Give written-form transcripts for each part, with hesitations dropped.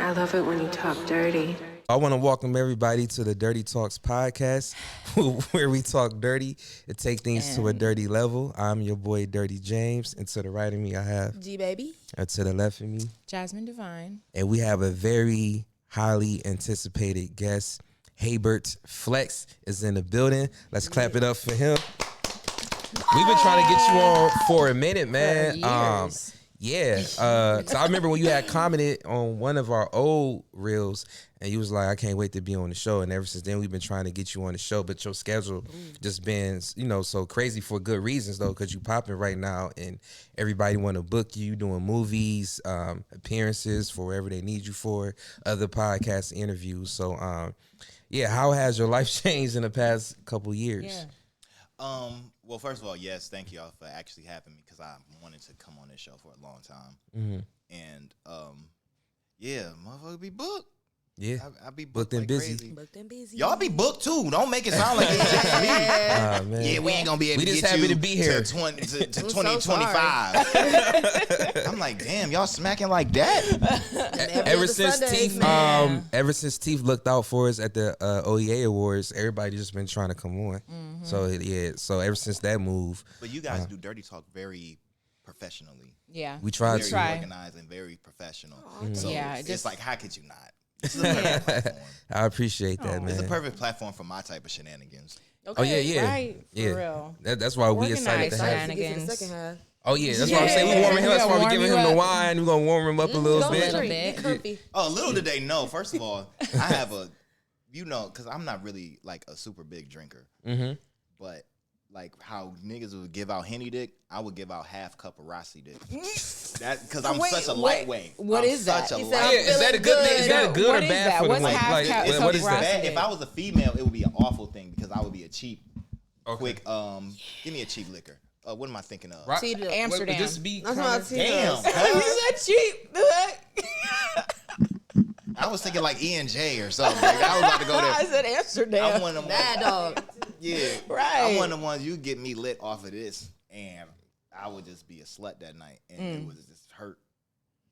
I love it when you talk dirty. I want to welcome everybody to the Dirty Talks podcast, where we talk dirty and take things to a dirty level. I'm your boy, Dirty James, and to the right of me, I have G-Baby. And to the left of me, Jasmine Divine. And we have a very highly anticipated guest. Haybert Flex is in the building. Let's clap it up for him. We've been trying to get you on for a minute, man. Cause I remember when you had commented on one of our old reels, and you was like, "I can't wait to be on the show." And ever since then, we've been trying to get you on the show, but your schedule just been, so crazy for good reasons though, because you popping right now, and everybody want to book you doing movies, appearances for wherever they need you for, other podcast interviews. So, how has your life changed in the past couple years? Yeah. Well, first of all, yes, thank y'all for actually having me because I wanted to come on this show for a long time. Mm-hmm. And, motherfucker be booked. Yeah. I be booked and like busy. Crazy. Booked and busy. Y'all be booked too. Don't make it sound like it's just me. Man. Yeah, we ain't going to be able to get happy you to be here. to 2025. I'm like, damn, y'all smacking like that? Ever since Teeth looked out for us at the OEA Awards, everybody just been trying to come on. Mm-hmm. So ever since that move. But you guys do Dirty Talk very professionally. Yeah. We try very to. organized and very professional. So it's like, how could you not? This is a perfect platform. I appreciate that, man. It's a perfect platform for my type of shenanigans. Okay, yeah. Right, for real. That's why we excited to have him. Shenanigans. Oh, yeah, that's what I'm saying. We warming him. That's why we giving him the wine. We're going to warm him up a little bit. Little did they know. First of all, I have because I'm not really like a super big drinker. Mm-hmm. But like how niggas would give out Henny dick, I would give out half cup of Rossi dick. That because I'm such a lightweight. What is that? Is that a good thing? Is that a good or bad for the woman? What is that? If I was a female, it would be an awful thing because I would be a cheap, quick. Give me a cheap liquor. What am I thinking of? Amsterdam. Just be damn. You said cheap. I was thinking like E&J or something. Like, I was about to go there. I said Amsterdam. I'm one of them Bad dog. Yeah, right. I'm one of the ones you get me lit off of this, and I would just be a slut that night, and it would just hurt.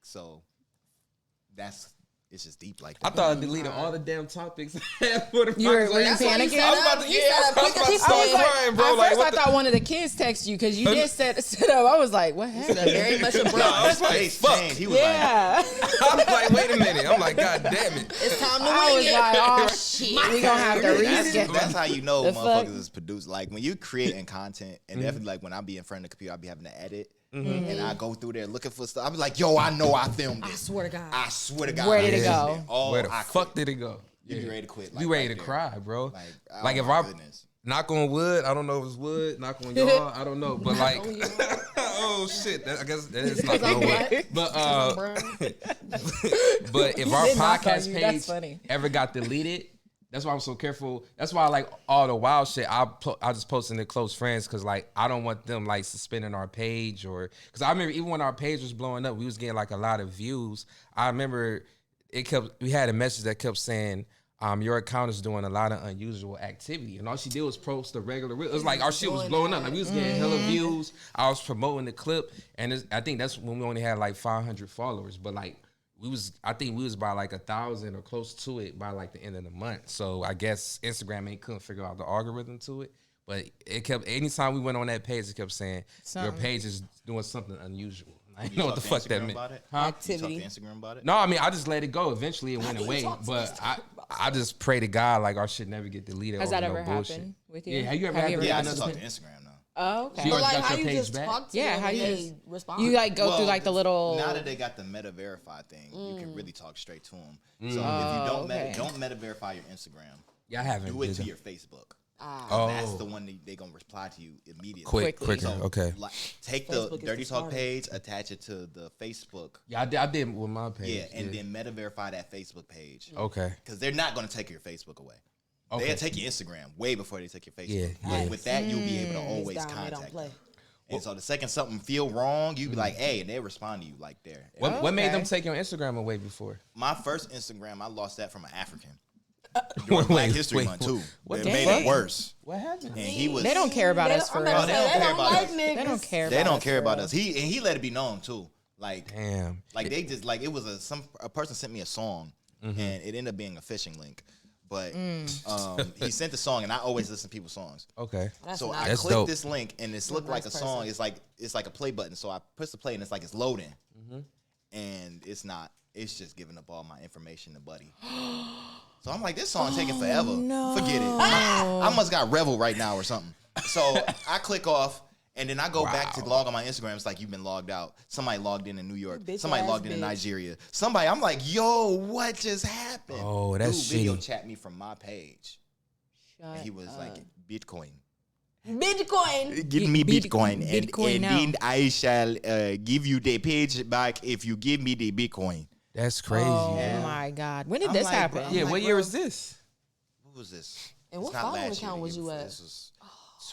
So it's just deep like that. I thought I deleted all the damn topics. Were you panicking? I was about to start crying, bro. At first, I thought one of the kids texted you because you did set up. I was like, what happened? Very much a bro. I was like, fuck. He was like, I was like, wait a minute. I'm like, God damn it. It's time to I was wing like, it. oh shit, we gonna have to reschedule. that's how you know The motherfuckers fuck? is produced. Like when you creating content, and definitely like when I be in front of the computer, I be having to edit. Mm-hmm. And I go through there looking for stuff. I be like, yo, I know I filmed it. I swer to God. Where did it go? Where the fuck did it go? You be ready to quit. We ready to cry, bro. Like if I I knock on wood, I don't know if it's wood. Knock on y'all, I don't know. But like, oh shit, I guess that is not no wood. But if our podcast page ever got deleted. That's why I'm so careful. That's why I like all the wild shit. I just post in the close friends because like I don't want them like suspending our page or because I remember even when our page was blowing up, we was getting like a lot of views. I remember we had a message that kept saying your account is doing a lot of unusual activity, and all she did was post the regular. It was like our shit was blowing up. Like we was getting hella views. I was promoting the clip, and I think that's when we only had like 500 followers, but like. I think we was by like 1,000 or close to it by like the end of the month. So I guess Instagram couldn't figure out the algorithm to it. But it kept, anytime we went on that page, it kept saying, your page is doing something unusual. I didn't know what the fuck that meant. Activity. You talk to Instagram about it? No, I mean, I just let it go. Eventually it went away. But I just pray to God like our shit never get deleted. Has that ever happened with you? Yeah, have you ever had I just talk to Instagram now. Oh, okay. You But like got how your you page just back? talk to Yeah, how you they just respond. you like go through like the little. Now that they got the meta verify thing, you can really talk straight to them. So if you don't meta verify your Instagram, I haven't. do it to your Facebook. That's the one they gonna reply to you immediately. Quicker. So, okay. Like, take Facebook the is Dirty the Talk smarter. page, attach it to the Facebook. Yeah, I did with my page. Yeah, and then meta verify that Facebook page. Okay. Because they're not gonna take your Facebook away. Okay. They'll take your Instagram way before they take your Facebook. Yeah. With that, you'll be able to always contact them. And so the second something feel wrong, you be like, hey, and they respond to you like there. What made them take your Instagram away before? My first Instagram, I lost that from an African. During Black History Month too. It made it worse. What happened? And he was. They don't care about us for real. They don't care about us. They don't care. They don't care about us. He let it be known too. Like, Damn. like they just like it was a person sent me a song, and it ended up being a phishing link. But he sent the song, and I always listen to people's songs. Okay. So nice. I That's clicked dope. this link, and it's looked like a song. It's like a play button. So I push the play, and it's like it's loading, and it's not. It's just giving up all my information to Buddy. So I'm like, this song taking forever. no. Forget it. I must got Revel right now or something. So I click off, and then I go back to log on my Instagram. It's like, you've been logged out. Somebody logged in New York. Bitch Somebody ass logged in bitch. Nigeria. Somebody, I'm like, yo, what just happened? Oh, that's Dude video shitty. chat me from my page. And he was like, Bitcoin. Bitcoin. Give me Bit- Bitcoin, Bitcoin and now. then I shall give you the page back if you give me the Bitcoin. That's crazy. Oh man. my God. When did I'm this like, happen? bro, I'm Yeah, like, what year bro, was this? What was this? And It's what not following last year, account the was year you before. at? This was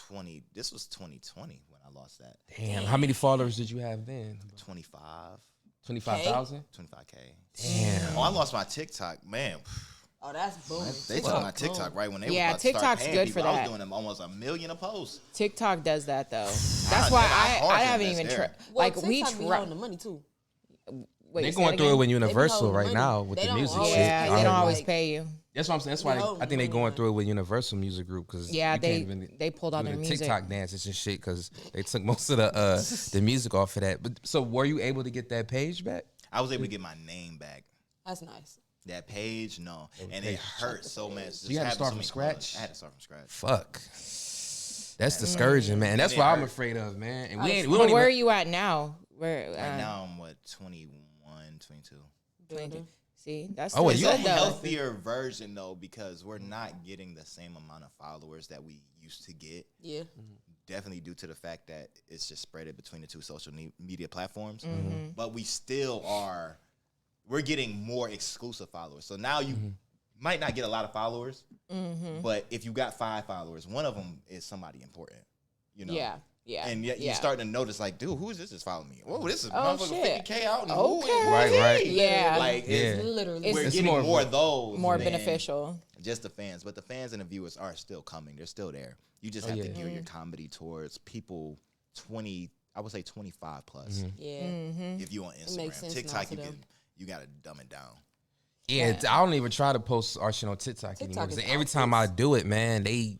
20. This was 2020 when I lost that. Damn. How many followers did you have then? 25, 25,000? 25K. Damn. Oh, I lost my TikTok, man. Oh, that's booming. They took my TikTok right when they Yeah, was about to start TikTok's paying good for people. I that. was doing them almost 1 million a post. TikTok does that though. That's God, why man, I hard I to haven't invest even there. tried. Well, Like we TikTok be try. holding the money too. Wait, They're say going that through it again? with be Universal holding right money. now with They the don't music always shit. Yeah, I they don't heard. always like- pay you. That's what I'm saying. That's why I think they're going through it with Universal Music Group because Yeah, they pulled all do their the music. TikTok dances and shit because they took most of the music off of that. But so were you able to get that page back? I was able to get my name back. That's nice. That page, no. And it hurt so much. Just you had to having start so from many scratch? clubs. I had to start from scratch. Fuck. That's discouraging, man. That's it what I'm hurt. afraid of, man. And we But don't where are even. you at now? Where Right now, I'm, 21, 22. 22. See, that's Oh, still well, It's you- a good though. healthier version, though, because we're not getting the same amount of followers that we used to get. Yeah. Definitely due to the fact that it's just spread it between the two social media platforms. Mm-hmm. But we still are, we're getting more exclusive followers. So now you might not get a lot of followers, Mm-hmm. but if you got 5 followers, one of them is somebody important, you know? Yeah, yeah. And yet yeah. you're starting to notice, like, dude, who is this that's following me? Oh, this is Oh, motherfucker shit. 50K out. And Okay. Right. Yeah. Like, it's, Literally. we're It's getting more more of of those. more than beneficial. Just the fans. But the fans and the viewers are still coming. They're still there. You just have to gear your comedy towards people 20, I would say 25 plus. Yeah. If you on Instagram. makes sense now TikTok, to you them. gotta dumb it down. Yeah, I don't even try to post our shit on TikTok anymore. TikTok 'Cause is every time I do it, man, they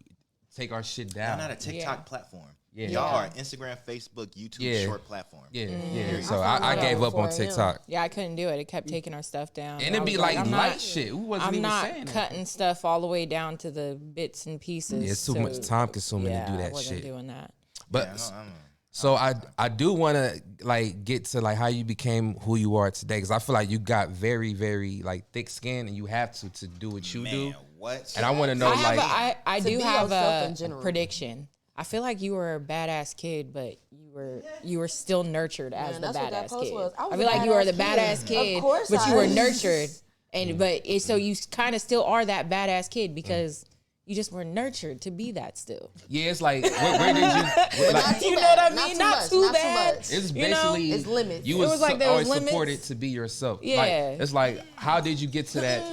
take our shit Y'all down. not a TikTok platform. Yeah. Y'all are Instagram, Facebook, YouTube Yeah. short platform. Yeah. So found I that gave out up on before, yeah. TikTok. Yeah, I couldn't do it. It kept taking our stuff down. And it'd I be was like I'm light not- shit. Who wasn't I'm even not saying that? cutting stuff all the way down to the bits and pieces. Yeah, it's too much time consuming yeah, to do I that wasn't shit. doing that. But Yeah, I know. so I do want to like get to like how you became who you are today because I feel like you got very very like thick skin and you have to do what you do. Man, what? And I want to know I To do be have yourself in a general. prediction. I feel like you were a badass kid, but you were still nurtured as Man, the that's what that badass post kid. was. I was I a feel like you were the badass badass kid. kid, Of course but I you were was. nurtured, and so you kind of still are that badass kid because you just were nurtured to be that still. yeah, it's like where did you? Not Like, too You know bad. what I mean? Not Not too bad. much. it's You know, basically it's limits. You It was, was like there always was limits. supported to be yourself. Yeah. Like, it's like how did you get to that?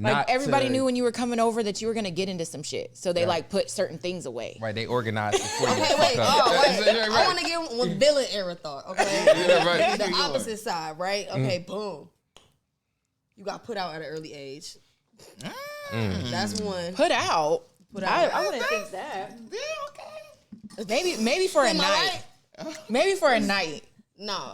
Like everybody knew when you were coming over that you were gonna get into some shit, so they Yeah. like put certain things away. Right, they organized before you Okay, fuck wait. up. Oh, wait. Right. I want to get one villain era thought. Okay, Yeah, right. the opposite side, right? Okay, boom. You got put out at an early age. That's one. Put out. Put out. I wouldn't think that. Yeah, okay. Maybe for a Am I night. right? Maybe for a night. No.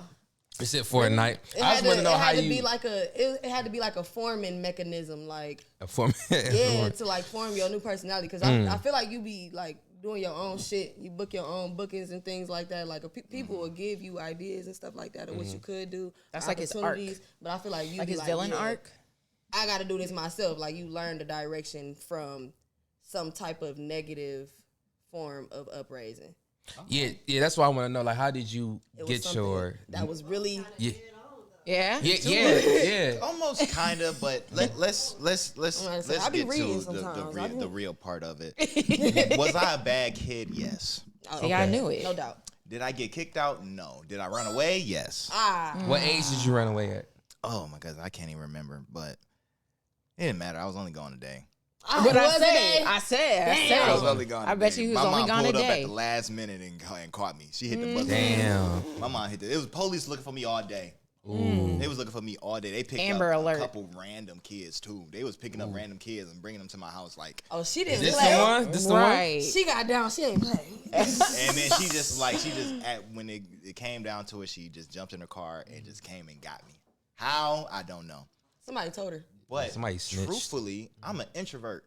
Is it for a night? It I had just to, want to know it how had to you be like it had to be like a forming mechanism, like form. yeah, to like form your new personality. Because I feel like you be like doing your own shit. You book your own bookings and things like that. Like people will give you ideas and stuff like that of what you could do. That's like his arc. opportunities, But I feel like you Like be his villain yeah, arc. I got to do this myself. Like you learn the direction from some type of negative form of upraising. Yeah, that's why I want to know. Like, how did you It was get something your? that was really Yeah, Yeah. yeah. Almost kind of, but let's gonna say, I be get reading to sometimes. I be- the real part of it. Was I a bad kid? Yes. See, I knew it. no doubt. Did I get kicked out? No. Did I run away? Yes. What age did you run away at? Oh my God, I can't even remember, but it didn't matter. I was only gone a day. What I said. I said. I was it. only gone. I bet you he was My only mom gone a pulled up at day. the last minute and caught me. She hit the buzzer. Damn. My mom hit it. It was police looking for me all day. They was looking for me all day. They picked Amber up alert. a couple random kids too. They was picking up random kids and bringing them to my house. Like, Oh, she didn't This play. the one? This the one? Right. She got down. She ain't play. and then when it came down to it, she just jumped in her car and just came and got me. How? I don't know. Somebody told her. But Somebody snitched. truthfully, I'm an introvert.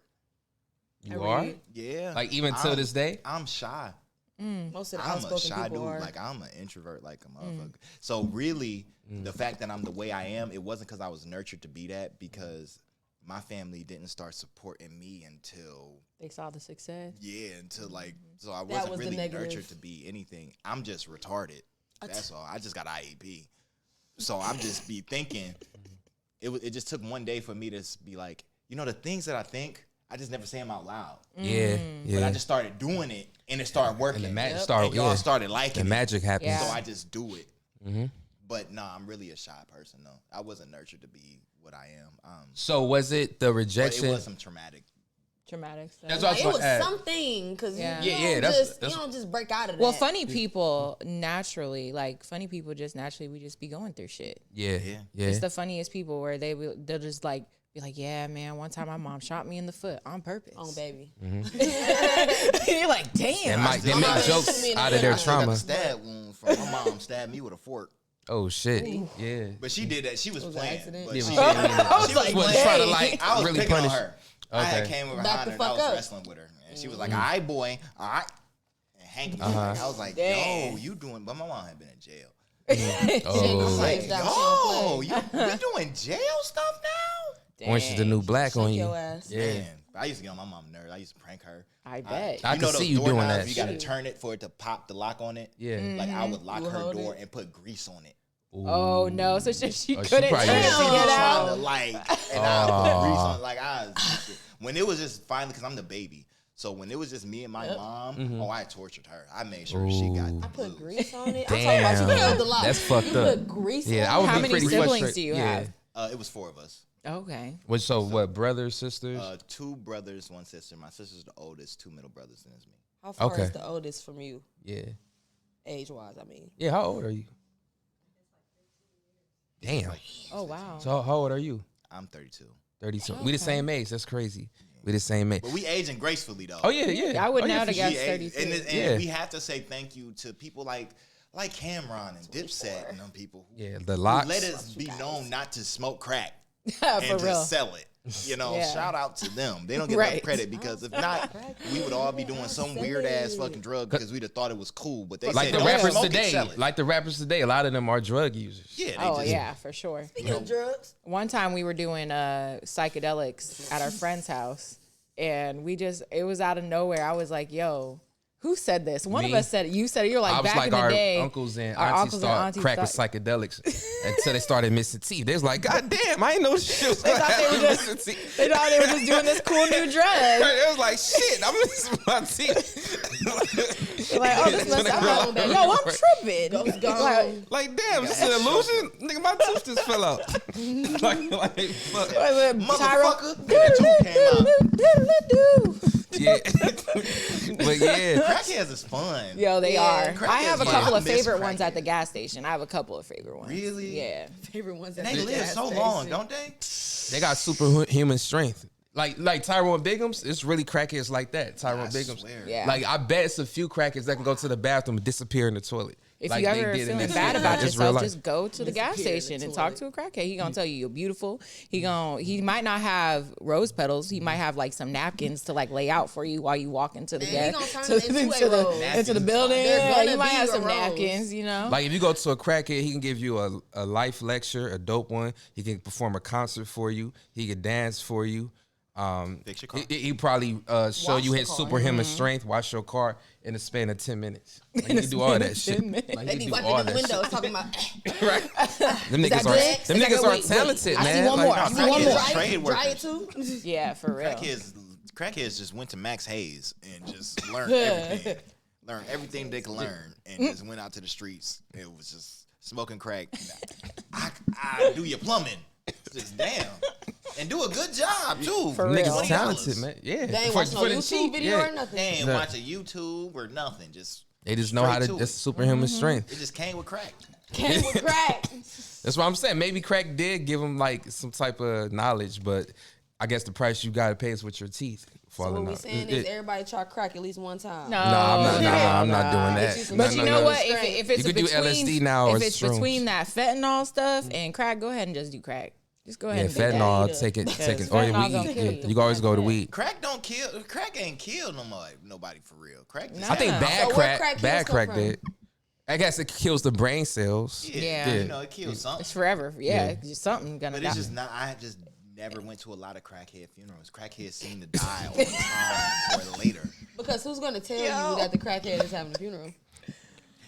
You are? Yeah. Like, even till this day? I'm shy. Most of the I'm a outspoken shy people dude. are. Like, I'm an introvert like a motherfucker. So really, the fact that I'm the way I am, it wasn't because I was nurtured to be that, because my family didn't start supporting me until They saw the success. until like, so I wasn't was the really negative. nurtured to be anything. I'm just retarded. That's all. I just got IEP. So I'm just be thinking, it just took one day for me to be like, the things that I think, I just never say them out loud. Yeah, But I yeah. just started doing it, and it started working. And the magic And started, y'all yeah. started liking The it. magic happens. Yeah. So I just do it. But no, I'm really a shy person though. I wasn't nurtured to be what I am. So was it the But rejection? it was some traumatic. Traumatic stuff. That's what I was It about was to ask. something because Yeah. you, Yeah, don't that's- just, you don't just break out of that. Well, funny people naturally, we just be going through shit. Yeah, Yeah. yeah. It's the funniest people where they'll just like be like, yeah, man, one time my mom shot me in the foot on purpose. Oh, baby. You're like, damn. They still make got- jokes I out of their I still got trauma. the stab wound from my mom stabbed me with a fork. Oh shit. Yeah. But she did that. She was an playing. accident? But Yeah, she, but she didn't mean it. she was She wasn't playing. trying to like I was really picking punish on her. I had Okay. came over Back behind the her and I fuck was up. wrestling with her. And she was like, all right, boy. All right. And hanky. I was like, Damn. yo, you doing, but my mom had been in jail. Oh, Like, Yo, we doing jail stuff now? Orange is the new black on Shake you. your ass. Yeah. Man, I used to get on my mom's nerves. I used to prank her. I bet. I You can know see those you doing doorknobs, that You got to shit. turn it for it to pop the lock on it. Yeah. Like I would lock You would her hold door it? and put grease on it. Oh no! So she she couldn't probably turn did. it She to was get trying to out. like, and I put grease on. Like when it was just finally, because I'm the baby. So when it was just me and my mom, I tortured her. I made sure she got. I put blues. grease on it. Damn. I'm talking about you held the lock. That's fucked you up. put grease Yeah, I on would it. How be many pretty siblings frustrated. do you Yeah. have? It was 4 of us. Okay. What, brothers, sisters? 2 brothers, 1 sister. My sister's the oldest. 2 middle brothers, and it's me. How far Okay. is the oldest from you, Yeah. age wise? I mean, Yeah, how old are you? Damn. Oh wow. So how old are you? I'm 32. 32. We the same age. That's crazy. We the same age. But we aging gracefully though. Oh yeah, yeah. I would Oh, yeah, now for to guess We age- 32. and Yeah. we have to say thank you to people like Cameron and Dipset and them people who Yeah, the locks. let us be known not to smoke crack For and real. just sell it. Yeah. Shout out to them. They don't get Right. enough credit because if not, we would all be doing some weird ass fucking drug because we'd have thought it was cool. But they Like said the don't rappers smoke it, today. sell it. Like the rappers today, a lot of them are drug users. Yeah, they Oh just, yeah, for sure. speaking of drugs, One time we were doing psychedelics at our friend's house, and it was out of nowhere. I was like, "Yo, who said this?" One of Me? us said it. You said it. You're like, I was back like, in the our day, uncles and our aunties uncles and thought aunties crack was thought- psychedelics until they started missing teeth. They was like, God damn, I ain't know shit was thought they were just- missing teeth. They thought they were just doing this cool new drug. It was like, shit, I'm missing my teeth. They're like, oh, this must I'm have gone, baby. No, I'm tripping. Ghost gone. Like, Like, damn, is this an illusion? Nigga, my tooth just fell out. like, fuck. motherfucker. And the tooth came out. Yeah. But yeah. Crackheads is fun. Yo, they Yeah. are. I have a Crackheads, couple I of miss favorite ones at the crackheads. gas station. I have a couple of favorite ones. Really? Yeah. favorite ones. And they live so long, don't they? They got superhuman strength. Like Tyrone Biggums, it's really crackheads like that. Tyrone I Biggums. swear. Yeah. Like, I bet it's a few crackheads that can go to the bathroom and disappear in the toilet. If like you they ever did in feeling this bad shit. about It's real yourself, life. just go to the gas Disappear in the station and talk to toilet. a crackhead. He gonna tell you you're beautiful. He might not have rose petals. He might have like some napkins to like lay out for you while you walk into the Man, he gas gonna turn it into a rose. into the building. They're Yeah, gonna you might be have a some rose. napkins. You know. Like if you go to a crackhead, he can give you a life lecture, a dope one. He can perform a concert for you. He can dance for you. Fix your car. He probably show Wash you the his car. superhuman strength, wash your car in the span of 10 minutes. Like, he can do all that shit. 10 minutes. Like, They he be do wiping all the that windows shit. talking about. Right. Them niggas that are good? them Is that niggas good? are Wait, talented, I see man. one more. Like, I see one more. Crackheads trade Dry workers. it too. Yeah, for real. Crackheads just went to Max Hayes and just learned everything. Learned everything they could learn and just went out to the streets. It was just smoking crack. I do your plumbing. Just damn. And do a good job too. For Them real. niggas $20. talented, man. Yeah. They ain't For- watch no for the YouTube cheap, video yeah. or nothing. They ain't Nah. watch a YouTube or nothing. Just They just know how straight to. to That's it. superhuman strength. It just came with crack. Came with crack. That's what I'm saying. Maybe crack did give him like some type of knowledge, but I guess the price you gotta pay is with your teeth So falling what we out. saying is everybody try crack at least one time. No, I'm not doing that. But you know what? If it's You could do between, LSD now or if it's shrooms. between that fentanyl stuff and crack, go ahead and just do crack. Just go ahead and do that. fentanyl, take it, or fentanyl gonna weed. kill Yeah, you. you can always go to weed. Crack don't kill. Crack ain't killed nobody for real. Crack. Just I think Yeah. bad So where crack bad kills come crack from? did. I guess it kills the brain cells. Yeah. You know, it kills something. It's forever. Yeah, just something gonna But die. it's just not. I just never went to a lot of crackhead funerals. Crackheads seem to die all the time or later. Because who's gonna tell you that the crackhead is having a funeral?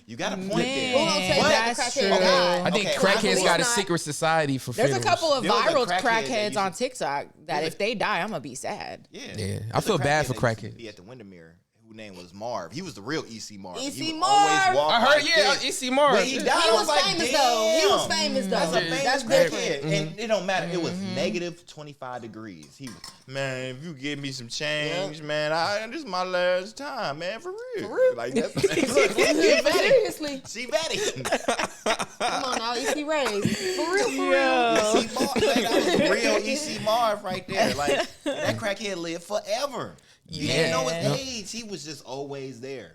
You got a point Man, there. Who gonna tell you that the that's crackhead true. died? I think Okay, crackheads well, got a it's not- secret society for There's a funerals. couple of There was a viral crackhead that crackheads used on to- TikTok that if they die, I'm gonna be sad. Yeah, Yeah, I There's feel a bad for that used to crackheads. Be at the Windermere. Whose name was Marv. He was the real EC Marv. E.C. He would Marv. always walk I heard, like yeah, this. E.C. Marv. When he died, He I was like, famous though. He was damn. famous though. That's a famous That's crackhead. different. And it don't matter. It was negative 25 degrees. He was, man, if you give me some change, man, this is my last time, man, for real. For real. Like, that's Seriously. She betty. Come on now, EC Rays. For real, for real. EC Marv, man, that was real EC Marv right there. Like, that crackhead lived forever. You didn't know his age. He was just always there.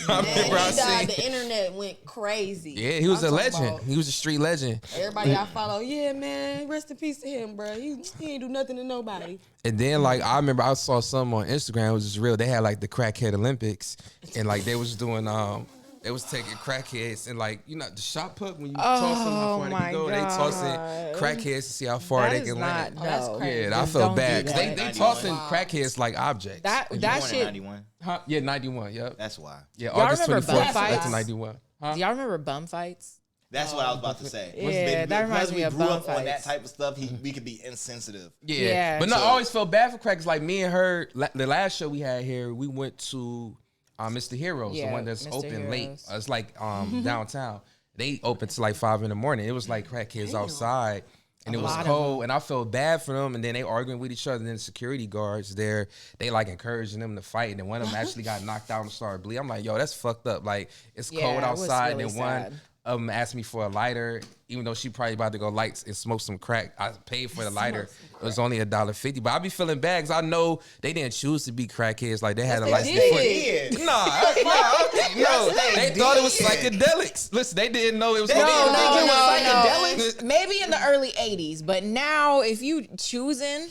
I Man, remember I he died. seen. The internet went crazy. Yeah, he was I'm a talking legend. about He was a street legend. Everybody I follow, yeah, man, rest in peace to him, bro. He ain't do nothing to nobody. And then like I remember I saw some on Instagram. It was just real. They had like the crackhead Olympics, and like they was doing they was taking crackheads and like the shot put when you toss them how far they my can go. They tossing God. crackheads to see how far That they is can not land. that's no. crazy. Yeah, I Just felt don't bad do because that. they tossing crackheads like objects. That You that born in shit. 91? Huh? Yeah, 91. Yep. That's why. Yeah, Y'all August remember 24th, bum fights? 1991. Huh? Do y'all remember bum fights? That's what I was about to say. Yeah, that reminds me of we grew bum up on that fights. type of stuff. We could be insensitive. Yeah. But no, I always felt bad for crackers. Like me and her, the last show we had here, we went to Mr. Heroes, the Yeah, one that's Mr. open late. Heroes. It's like downtown. They open till like 5 in the morning. It was like crackheads outside. And it was lot of cold, and I felt bad for them. And then they arguing with each other. And then the security guards there, they like encouraging them to fight. And then one of them actually got knocked out and started bleeding. I'm like, yo, that's fucked up. Like it's Yeah, cold it was outside. really and then sad. one of them asked me for a lighter, even though she probably about to go lights and smoke some crack. I paid for the lighter. It was only $1.50. But I be feeling bad because I know they didn't choose to be crackheads. Like they had a they license. did. No, they thought it was psychedelics. Listen, they didn't know it was. No. Maybe in the early 80s, but now if you choosing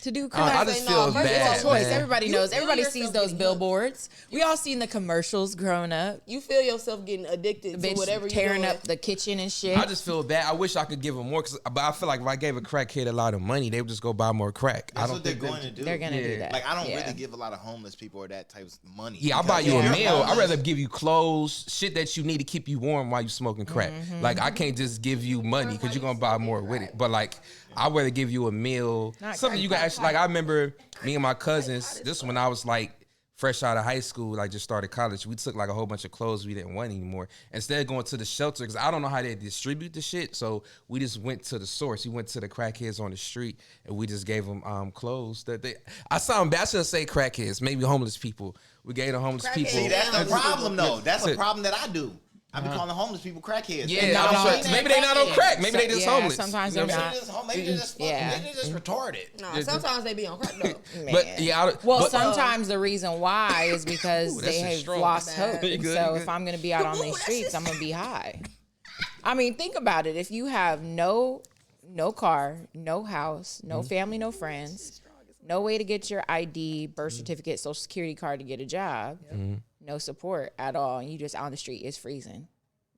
to do crack, I just no, feel first of bad. all, it's a choice. man. Everybody You knows. feel Everybody yourself sees those getting billboards. We all seen the commercials growing up. You feel yourself getting addicted to Bitch whatever you're tearing doing. up the kitchen and shit. I just feel bad. I wish I could give them more, but I feel like if I gave a crackhead a lot of money, they would just go buy more crack. I That's don't what they're think going to do. They're gonna do that. Like I don't Yeah. really give a lot of homeless people or that type of money. Yeah, I'll because buy you if a you're meal. I'd homeless- rather give you clothes, shit that you need to keep you warm while you smoking crack. Mm-hmm. Like I can't just give you money because you're gonna buy more with it. But like I'd rather give you a meal, Not something crack, you can not actually like. I remember me and my cousins. This when I was like fresh out of high school, like just started college. We took like a whole bunch of clothes we didn't want anymore. Instead of going to the shelter, because I don't know how they distribute the shit, so we just went to the source. We went to the crackheads on the street, and we just gave them clothes that they. I sound bad. I shouldn't say crackheads. Maybe homeless people. We gave the homeless Crackheads. people. See, that's the problem though. That's a That's it. problem that I do. I be calling homeless people crackheads. Yeah, not I'm all- sure. Maybe they not on crack. Maybe they just Yeah, homeless. sometimes You know they're what I'm not. saying? Maybe they're just fucking, Yeah. maybe they're just retarded. Nah, sometimes they be on crack though. But yeah, Well, but, sometimes the reason why is because Ooh, they that's have strong. lost Bad. hope. You And good, so you if good. I'm going to be out on these streets, I'm going to be high. I mean, think about it. If you have no car, no house, no Mm-hmm. family, no friends, no way to get your ID, birth Mm-hmm. certificate, social security card to get a job, no support at all, and you just out on the street, it's freezing.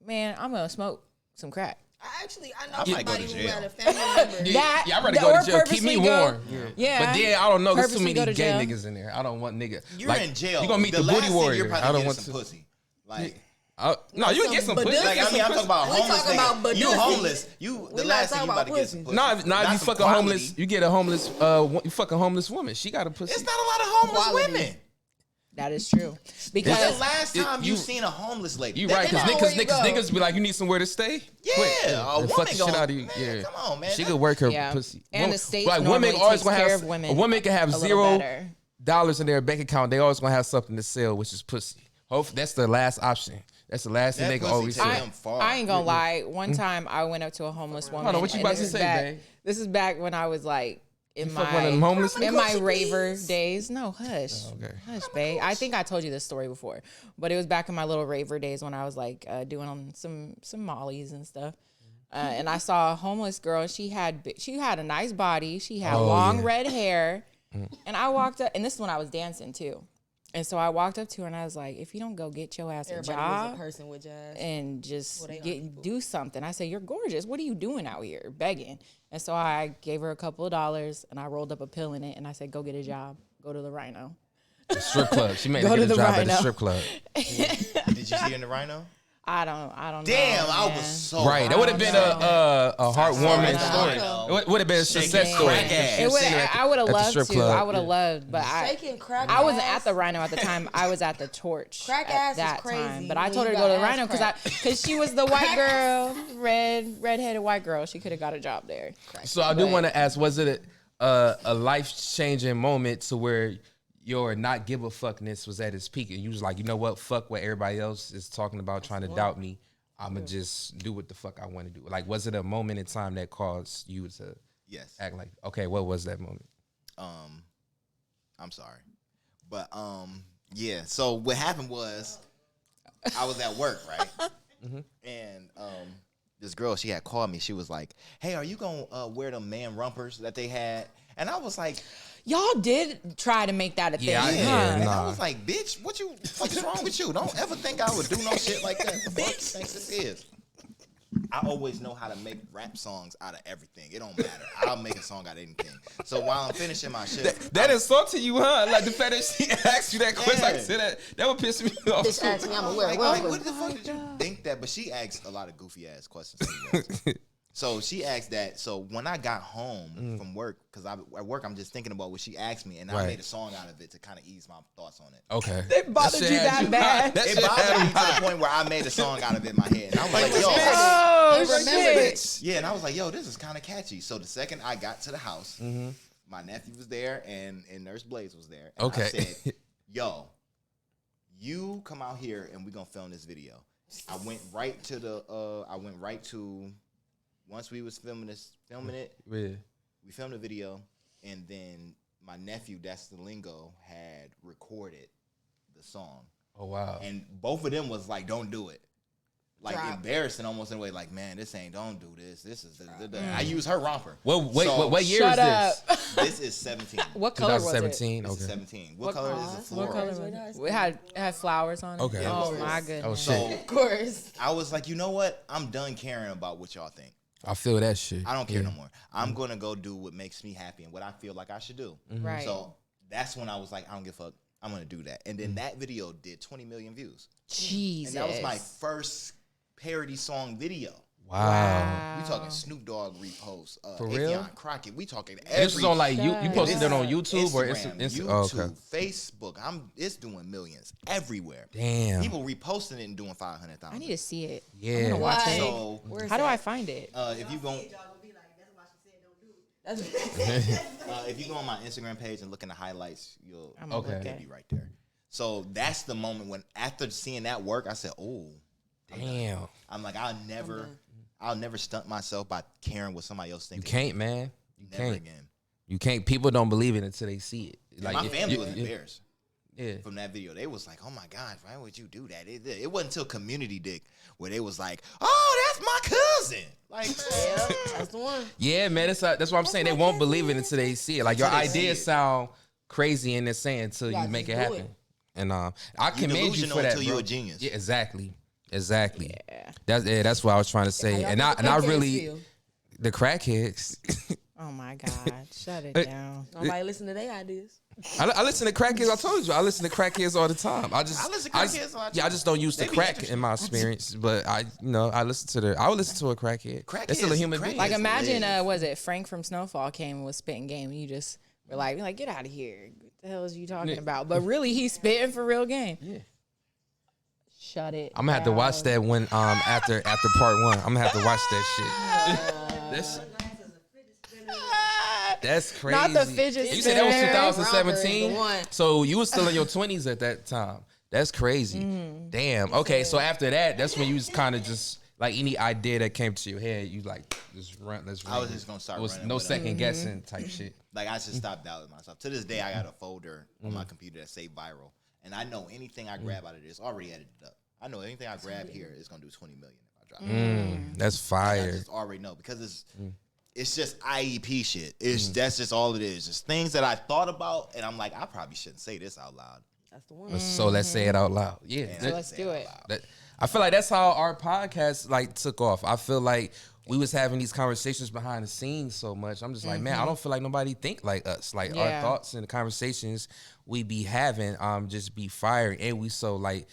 Man, I'm going to smoke some crack. I know I might go somebody to who jail. had a family member. That, yeah, I'd rather or go to jail. Keep purposely me go- warm. Yeah. But then I don't know. There's too Purposely many go to gay jail. niggas in there. I don't want nigga. You're like, in jail. You gonna meet the last booty thing warrior. You're probably I don't getting want some to. pussy. Like, No, you can get some pussy. badoosie. like I mean, I'm talking about We homeless talking niggas. about You badoosie. homeless. You We the not last thing talking you about to about get some pussy. pussy. No, if Not you some fuck a quality. homeless, you get a homeless. You fuck a homeless woman. She got a pussy. It's not a lot of homeless Quality. women. That is true. When's Because the last time you- you seen a homeless lady? You They- right? they Because know where you go. niggas be like, you need somewhere to stay. Yeah, Quick. a And woman fuck the shit gonna- out of you. man, Yeah, come on, man. She That- could work her Yeah. pussy. And the state like normally women always takes gonna care have of women a woman can have a little $0 better. in their bank account. They always gonna have something to sell, which is pussy. Hopefully, that's the last option. That's the last thing they can always say. I ain't gonna lie. One time I went up to a homeless woman. Hold on, what you about to say, babe? This is back when I was like in One of them homeless in my raver days. No, hush. Oh, okay. Hush, babe. I think I told you this story before, but it was back in my little raver days when I was like doing some mollies and stuff. And I saw a homeless girl. She had a nice body. She had long red hair. And I walked up, and this is when I was dancing too. And so I walked up to her and I was like, if you don't go get your ass a job a person with jazz. and just do something. I said, you're gorgeous. What are you doing out here begging? And so I gave her a couple of dollars and I rolled up a pill in it and I said, go get a job. Go to the Rhino. The strip club. She made her get a job at the strip club. Did you see her in the Rhino? I don't know. Damn, I was so right. That would have been a heartwarming story. It would have been a success story. I would have loved to. I would have loved, but I wasn't at the Rhino at the time. I was at the Torch. Crack ass is crazy. But I told her to go to the Rhino because she was the white girl, redheaded white girl. She could have got a job there. So I do want to ask: was it a life changing moment to where your not give a fuckness was at its peak, and you was like, you know what, fuck what everybody else is talking about, trying to doubt me. I'ma just do what the fuck I want to do. Like, was it a moment in time that caused you to act like, okay, what was that moment? I'm sorry, but yeah. So what happened was, I was at work, right, and this girl, she had called me. She was like, "Hey, are you gonna wear them man rumpers that they had?" And I was like, y'all did try to make that a thing. And I was like, bitch, what is wrong with you? Don't ever think I would do no shit like that. The fuck thinks this is? I always know how to make rap songs out of everything. It don't matter. I'll make a song out of anything. So while I'm finishing my shit, that insulted you, huh? Like the fact that she asked you that question, I said that would piss me off. Bitch asked me, I'm aware. Like, what the fuck did you think that? But she asked a lot of goofy ass questions. So she asked that. So when I got home from work, because at work I'm just thinking about what she asked me, and I made a song out of it to kind of ease my thoughts on it. Okay. It bothered you that bad? It bothered me to the point where I made a song out of it in my head. And I was like, yo. Oh, shit. Yeah, and I was like, yo, this is kind of catchy. So the second I got to the house, my nephew was there, and Nurse Blaze was there. And I said, yo, you come out here, and we're going to film this video. I went right to once we was filming it, we filmed the video, and then my nephew, that's the lingo, had recorded the song. Oh, wow. And both of them was like, don't do it. Like, embarrassing almost in a way, like, man, don't do this. This is I use her romper. What year is this? This is 17. What color was it? 2017. This is 17. What color is the floor? What color was it? It had flowers on it. Okay. Oh, my goodness. Oh, So, shit. Of course. I was like, you know what? I'm done caring about what y'all think. I feel that shit. I don't care no more. I'm going to go do what makes me happy and what I feel like I should do. Right. So that's when I was like, I don't give a fuck. I'm going to do that. And then that video did 20 million views. Jesus. And that was my first parody song video. Wow. We talking Snoop Dogg reposts. For real? Crockett. We talking And this was on like you posted it on YouTube or Instagram, YouTube, YouTube, Facebook. It's doing millions everywhere. Damn. People reposting it and doing 500,000. I need to see it. Yeah. I want to watch it. So How do I find it? if you go, if you go on my Instagram page and look in the highlights, you'll be right there. So that's the moment when after seeing that work, I said, "Oh, damn." I'm like, I'll never stunt myself by caring what somebody else thinks. You can't, man. Never again. You can't. People don't believe it until they see it. Like my family was embarrassed. Yeah. From that video, they was like, "Oh my God, why would you do that?" It wasn't until Community Dick where they was like, "Oh, that's my cousin." Like, That's the one. Yeah, man. That's what I'm saying. They won't believe it until they see it. Like your ideas sound crazy in this saying until you make it happen. And I commend you for that, until bro. you're a genius. Yeah, exactly. Yeah. That's what I was trying to say. And I really the crackheads. Oh my God. Shut it down. Nobody listen to their ideas. I listen to crackheads. I told you, I listen to crackheads all the time. I listen to crackheads all the time. I just don't use the crack in my experience. But I would listen to a crackhead. It's still a human being. Like imagine, was it Frank from Snowfall came and was spitting game, and you just were like, get out of here. What the hell is you talking about? But really, he's spitting for real game. Yeah. Shut it. I'm gonna have to watch that when after part 1. I'm gonna have to watch that shit. That's crazy. Not the fidget spinner. You said that was 2017. Robert is the one. So you was still in your 20s at that time. That's crazy. Damn. Okay, so after that, that's when you just kind of just like any idea that came to your head, you like just run. Let's run. I was just gonna start. It was running no with second guessing type shit. Like I just stopped doubting myself. To this day, I got a folder on my computer that say viral, and I know anything I grab out of this already edited up. I know anything I grab here is gonna do 20 million if I drop it. That's I fire. just already know because it's just IEP shit. That's just all it is. Just things that I thought about, and I'm like, I probably shouldn't say this out loud. That's the one. So let's say it out loud. Yeah. And that- I Let's say do out it. loud. that- I feel like that's how our podcast like took off. I feel like we was having these conversations behind the scenes so much. I'm just like, man, I don't feel like nobody think like us. Like our Yeah. thoughts and the conversations we be having just be fire, and we so like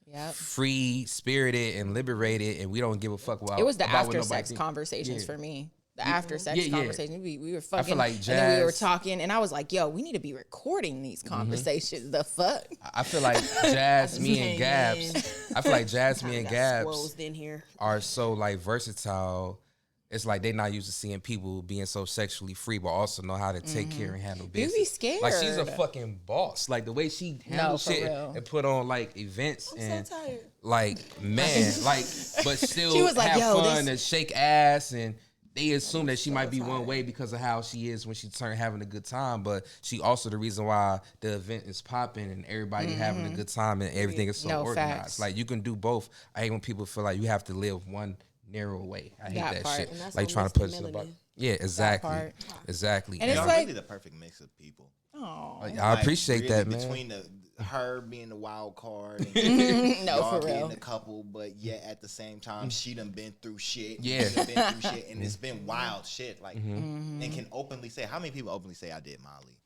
Yep. free spirited and liberated, and we don't give a fuck about It was the about what after nobody sex think. conversations Yeah. for me. The after sex Yeah, yeah. conversations. We were fucking, like and then we were Jazz- talking, and I was like, "Yo, we need to be recording these conversations." The fuck? I feel like Jazz, me and Hey, Gabs. man. I feel like Jazz, me and Got Gabs squirrels in here. are so like versatile. It's like they not used to seeing people being so sexually free, but also know how to take care and handle be business. Like she's a scared. fucking boss. Like the way she handles for shit real. and put on like events I'm and so tired. like man, like but still She was like, have "Yo, fun this- and shake ass, and they assume that she might be one way because of how she is when she turned having a good time, but she also the reason why the event is popping and everybody having a good time and everything is so No, organized. facts. Like you can do both. I hate when people feel like you have to live one narrow way. I hate That that part. shit. And that's Like what trying to makes put the it about. melanin. Yeah, exactly. part. Exactly. And it's Y'all like- really the perfect mix of people. Oh, I Like, appreciate really that, man. Between her being the wild card, and No, y'all for being real. the couple, but yet at the same time, she done been through shit. Yeah. she done been through shit, and it's been wild shit. Like, Mm-hmm. and can openly say, how many people openly say I did Molly,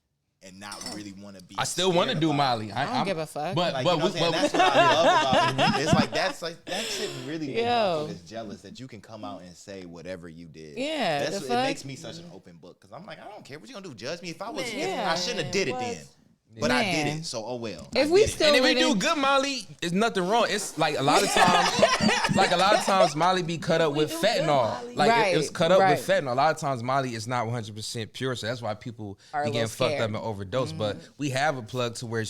and not really want to be? I still want to scared do about it? Molly. I don't give a fuck. But Like, but, you know what I'm saying? but That's what I love about it. It's like that shit really makes Yo. motherfuckers jealous that you can come out and say whatever you did. Yeah, That's the it fuck? makes me such an open book because I'm like, I don't care what you gonna do. Judge me if I was. Man, If I shouldn't have did it what? then, but I did Man. it. So oh well. If I we did it. still and if we living- do good Molly, it's nothing wrong. It's like a lot of times, Molly be cut up with do good fentanyl. Molly. Like Right, it's cut up right. with fentanyl. A lot of times Molly is not 100% pure, so that's why people Are a be getting little fucked up scared. and overdose. But we have a plug to where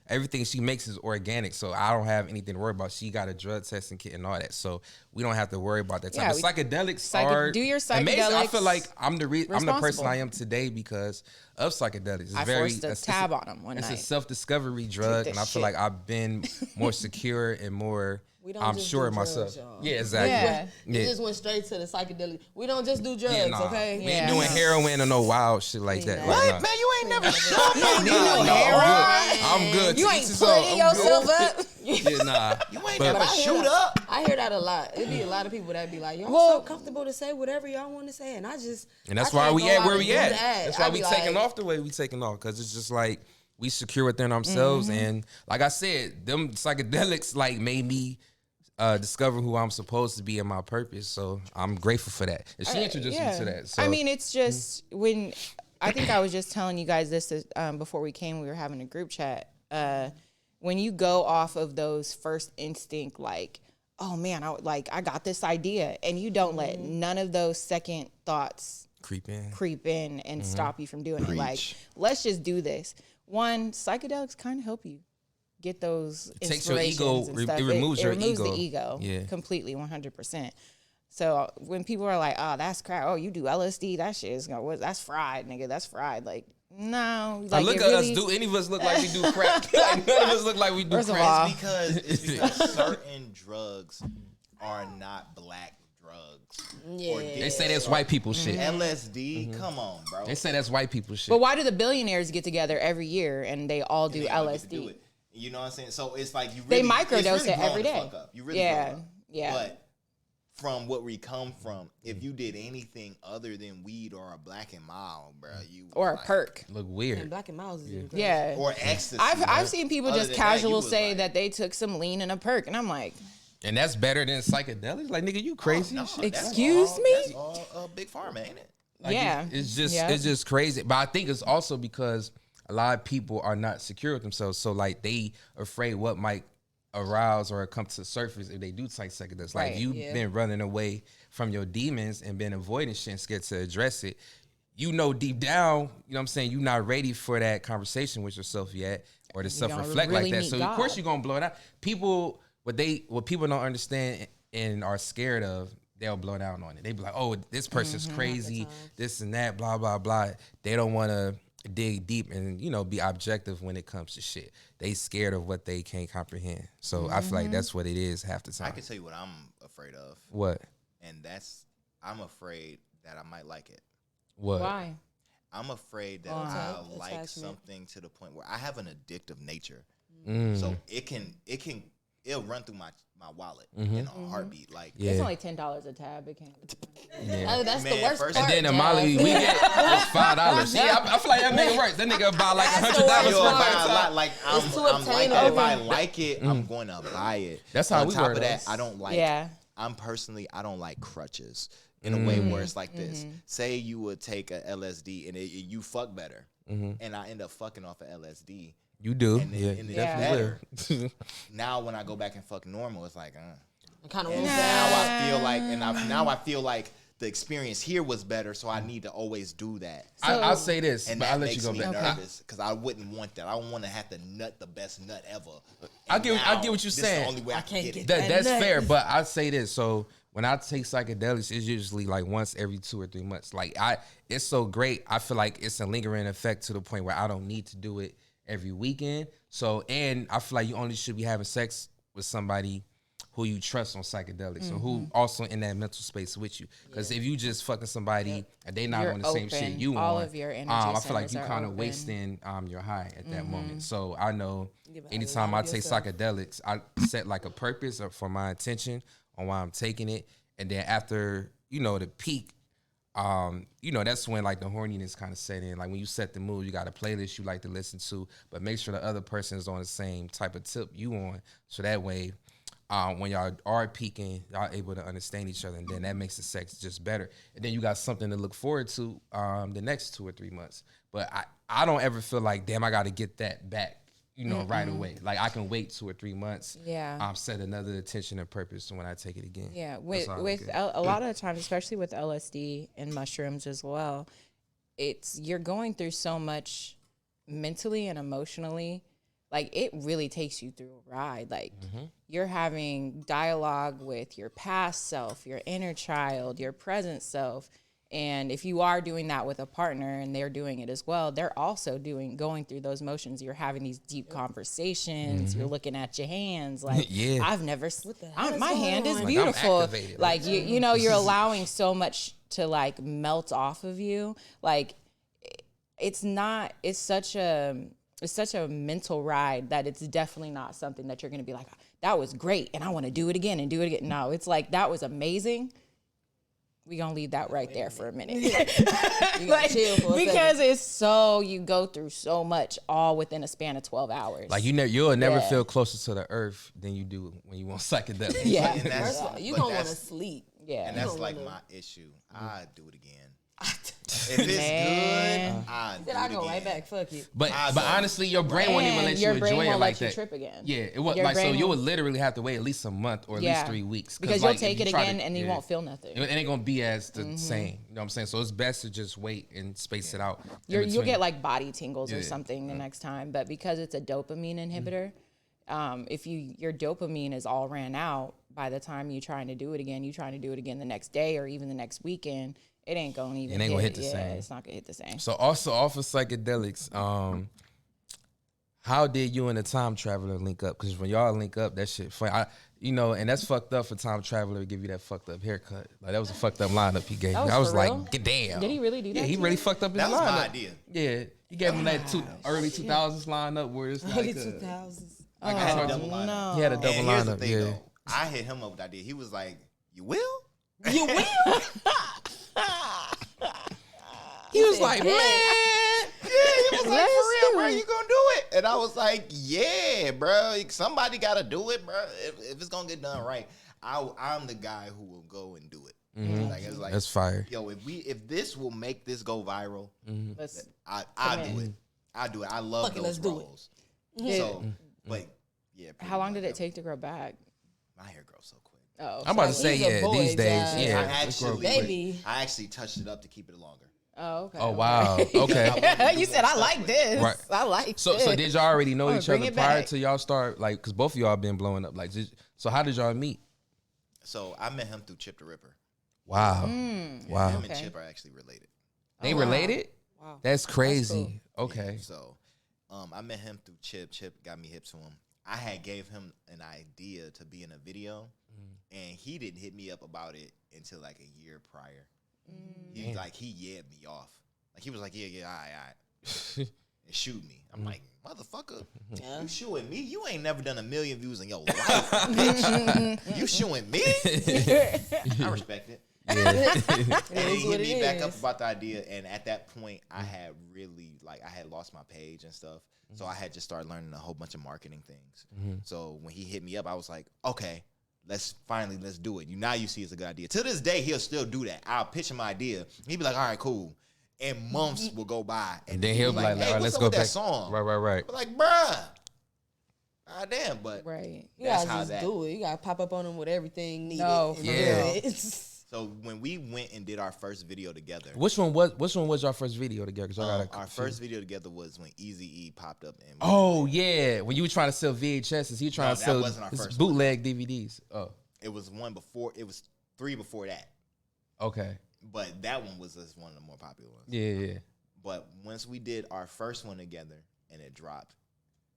everything she makes is organic, so I don't have anything to worry about. She got a drug testing kit and all that, so we don't have to worry about that. Yeah, The psychedelics are do your amazing. I psychedelics feel like I'm the person responsible. I am today because of psychedelics. It's I very forced a it's tab on 'em one It's a night. self-discovery drug, that and I feel shit. like I've been more secure and more. We don't I'm just sure do of myself. drugs, y'all. Yeah, exactly. Yeah. We Yeah. just went straight to the psychedelic. We don't just do drugs, Yeah, nah. okay? We Yeah. ain't doing heroin or no wild shit like that. What? Like, nah. Man, you ain't never shot me. do no Nah, heroin. I'm good. You To ain't each his own. putting I'm yourself good. up. Yeah, nah. You ain't But- never I hear shoot that. up. I hear that a lot. It'd be a lot of people that be like, y'all Well- so comfortable to say whatever y'all want to say, and I just And that's I why can't we go at out where and we do at. that. That's why I we be taking like, off the way we taking off, because it's just like we secure within ourselves. And like I said, them psychedelics like made me discover who I'm supposed to be and my purpose. So I'm grateful for that. And she introduced me to that. So I mean, it's just when I think I was just telling you guys this before we came. We were having a group chat. When you go off of those first instinct, like, oh man, I got this idea, and you don't let none of those second thoughts creep in. and stop you from doing it. Like, Preach. let's just do this. One, psychedelics kind of help you get those takes your ego- inspirations and stuff. it removes your removes ego. the ego Yeah. completely, 100%. So when people are like, "Oh, that's crap. Oh, you do LSD? That shit is that's fried, nigga. That's fried." Like, no. Like, Like, look it at really- us. Do any of us look like we do crack? Like none of us look like we do First of crack. all, It's because certain drugs are not black drugs. Yeah. They say that's white people shit. LSD, come on, bro. They say that's white people shit. But why do the billionaires get together every year and they all do They all get to LSD? do it. You know what I'm saying? So it's like you They really, microdose it's really it blowing every the day. fuck up. You really Yeah, blow up. yeah. But from what we come from, if you did anything other than weed or a black and mild, bro, you Or a like- perk? Look And weird. Black and Miles is even Yeah. or ecstasy. I've seen people Other just than that, you casual was say like- that they took some lean and a perk, and I'm like, And that's better than psychedelics. Like nigga, you crazy? No, as shit. that's Excuse all- me? That's all big pharma, ain't it? Like, yeah, it's just Yeah. it's just crazy. But I think it's also because a lot of people are not secure with themselves, so like they afraid what might arouse or come to the surface if they do take psychedelics. Like Right, you've yeah. been running away from your demons and been avoiding shit and scared to address it. You know deep down, you know what I'm saying, you're not ready for that conversation with yourself yet. or to You self don't reflect really like that. meet So of course God. you're gonna blow it out. People what people don't understand and are scared of, they'll blow down on it. They be like, oh, this person's crazy, this and that, blah, blah, blah. They don't want to dig deep and, you know, be objective when it comes to shit. They scared of what they can't comprehend. So I feel like that's what it is half the time. I can tell you what I'm afraid of. What? And I'm afraid that I might like it. What? Why? I'm afraid that Type I like attachment. something to the point where I have an addictive nature. Mm. So it'll run through my wallet in a heartbeat. Like Yeah. It's only $10 a tab. It can't. Oh, that's Man, the worst first- part. And then the Jazz. Molly we get is $5. See, I feel like that nigga works. That nigga buy like That's the $100 worst Yo, worth part. of buy a lot. Like I'm It's too like that. If I obtainable. like it, I'm going to buy it. That's how On we top were, of that, though. I don't like. Yeah. I'm personally, I don't like crutches in a way where it's like this. Say you would take a LSD and you fuck better, and I end up fucking off a LSD. You do. And then- Yeah, and you then definitely will. Now when I go back and fuck normal, it's like, Kind of and now I feel like the experience here was better, so I need to always do that. I'll say this, And but that I'll let you makes go me back. nervous because I wouldn't want that. I don't want to have to nut the best nut ever. I And get now, what you're this saying. Is the only way I can get it. That's nut. fair, but I say this. So when I take psychedelics, it's usually like once every 2 or 3 months. Like it's so great. I feel like it's a lingering effect to the point where I don't need to do it every weekend. So, and I feel like you only should be having sex with somebody who you trust on psychedelics or who also in that mental space with you. Because if you just fucking somebody and they not You're on the same open. shit you All on, of your energy I feel like centers you are kind of open. wasting your high at that moment. So I know Give it a anytime lot I of take yourself. psychedelics, I set like a purpose for my intention on why I'm taking it. And then after, you know, the peak, you know, that's when like the horniness kind of set in. Like when you set the mood, you got a playlist you like to listen to, but make sure the other person is on the same type of tip you on. So that way, when y'all are peaking, y'all able to understand each other, and then that makes the sex just better. And then you got something to look forward to the next 2 or 3 months. But I don't ever feel like, damn, I got to get that back, you know, right away. Like I can wait 2 or 3 months. Yeah. Set another intention and purpose when I take it again. Yeah, That's all with good. a lot of the times, especially with LSD and mushrooms as well, you're going through so much mentally and emotionally. Like it really takes you through a ride. Like you're having dialogue with your past self, your inner child, your present self. And if you are doing that with a partner and they're doing it as well, they're also going through those motions. You're having these deep conversations. You're looking at your hands like, Yeah. I've never, my hand is Like, I'm beautiful. activated. Like you know, you're allowing so much to like melt off of you. Like it's such a mental ride that it's definitely not something that you're going to be like, that was great and I want to do it again and do it again. No, it's like, that was amazing. We gonna leave that right there for a minute. Like, chill for a because it's so, you go through so much all within a span of 12 hours. Like you'll never Yeah. feel closer to the earth than you do when you want psychedelics. Yeah. And that's, First of all, you but gonna want to that's- sleep. Yeah. And that's don't like wanna- my issue. I do it again. If it's Man. good, I do Then it I go again. right back. Fuck it. But honestly, your brain won't even And let you your enjoy brain it won't like let you that. trip again. Yeah, it was Your like so brain you will- would literally have to wait at least a month or at least 3 weeks Because like, you'll take if it you try again to- and you yeah. won't feel nothing. It ain't gonna be as the same. You know what I'm saying? So it's best to just wait and space it out. in You'll between. get like body tingles or Yeah. something the next time, but because it's a dopamine inhibitor, if your dopamine is all ran out by the time you're trying to do it again, the next day or even the next weekend, it ain't gonna even. It ain't gonna hit the yeah, same. It's not gonna hit the same. So also off of psychedelics, how did you and the time traveler link up? Because when y'all link up, that shit funny. And that's fucked up for time traveler to give you that fucked up haircut. Like that was a fucked up lineup he gave That me. was I was for like, real? damn. Did he really do that Yeah, he to really you? fucked up his That was lineup. my idea. Yeah, he gave him that early 2000s lineup where it's Early like 2000s. I had a double lineup. he had a double And here's the lineup. thing, Yeah. though. I hit him up with the idea. He was like, "You will?" You will? He was like, "Bet." man. Yeah, he was like, Let's "For real, do bro? it." You gonna do it?" And I was like, "Yeah, bro. Somebody gotta do it, bro. If it's gonna get done right, I'm the guy who will go and do it." Like it's like That's fire. Yo, if this will make this go viral, Let's- I do it. I do it. I love Fuck it, those let's do it. roles. So, but yeah. pretty How long much. did it take to grow back? My hair grows so quick. Oh, I'm about to so- say He's a yeah. boy, These days, Jazz. yeah. I it's grow actually, quick. Baby. I actually touched it up to keep it longer. Oh, okay. Oh wow. Okay. You said I like this. Right. I like So this. did y'all already know each bring other it prior back. to y'all start like? Because both of y'all been blowing up. Like, so how did y'all meet? So I met him through Chip the Ripper. Wow. Wow. Him Okay. and Chip are actually related. They wow. related? Wow. That's crazy. Okay. So I met him through Chip. Chip got me hip to him. I had gave him an idea to be in a video, and he didn't hit me up about it until like a year prior. He yabbed me off. Like he was like, yeah, all right. And shoot me. I'm like, motherfucker, you shooing me? You ain't never done 1 million views in your life, bitch. You shooing me? I respect it. Yeah. And he what hit me it back up is. about the idea, and at that point, I had really I had lost my page and stuff, so I had just started learning a whole bunch of marketing things. So when he hit me up, I was like, okay, let's do it. Now you see it's a good idea. To this day, he'll still do that. I'll pitch him my idea. He'd be like, all right, cool. And months will go by, And then he'll be like, hey, all right, what's let's up go with back. that song. Right. But like, bruh, damn, but Right. You that's gotta how just that. do it. You gotta pop up on them with everything needed. No, and for do real. it. So when we went and did our first video together, Which one was your first video together? 'Cause I got our first video together was when Eazy-E popped up. And Oh yeah, when you were trying to sell VHSs, he trying No, to that sell wasn't our his first bootleg DVDs. Oh, it was one before. It was 3 before that, okay. but that one was just one of the more popular ones. Yeah. But once we did our first one together and it dropped,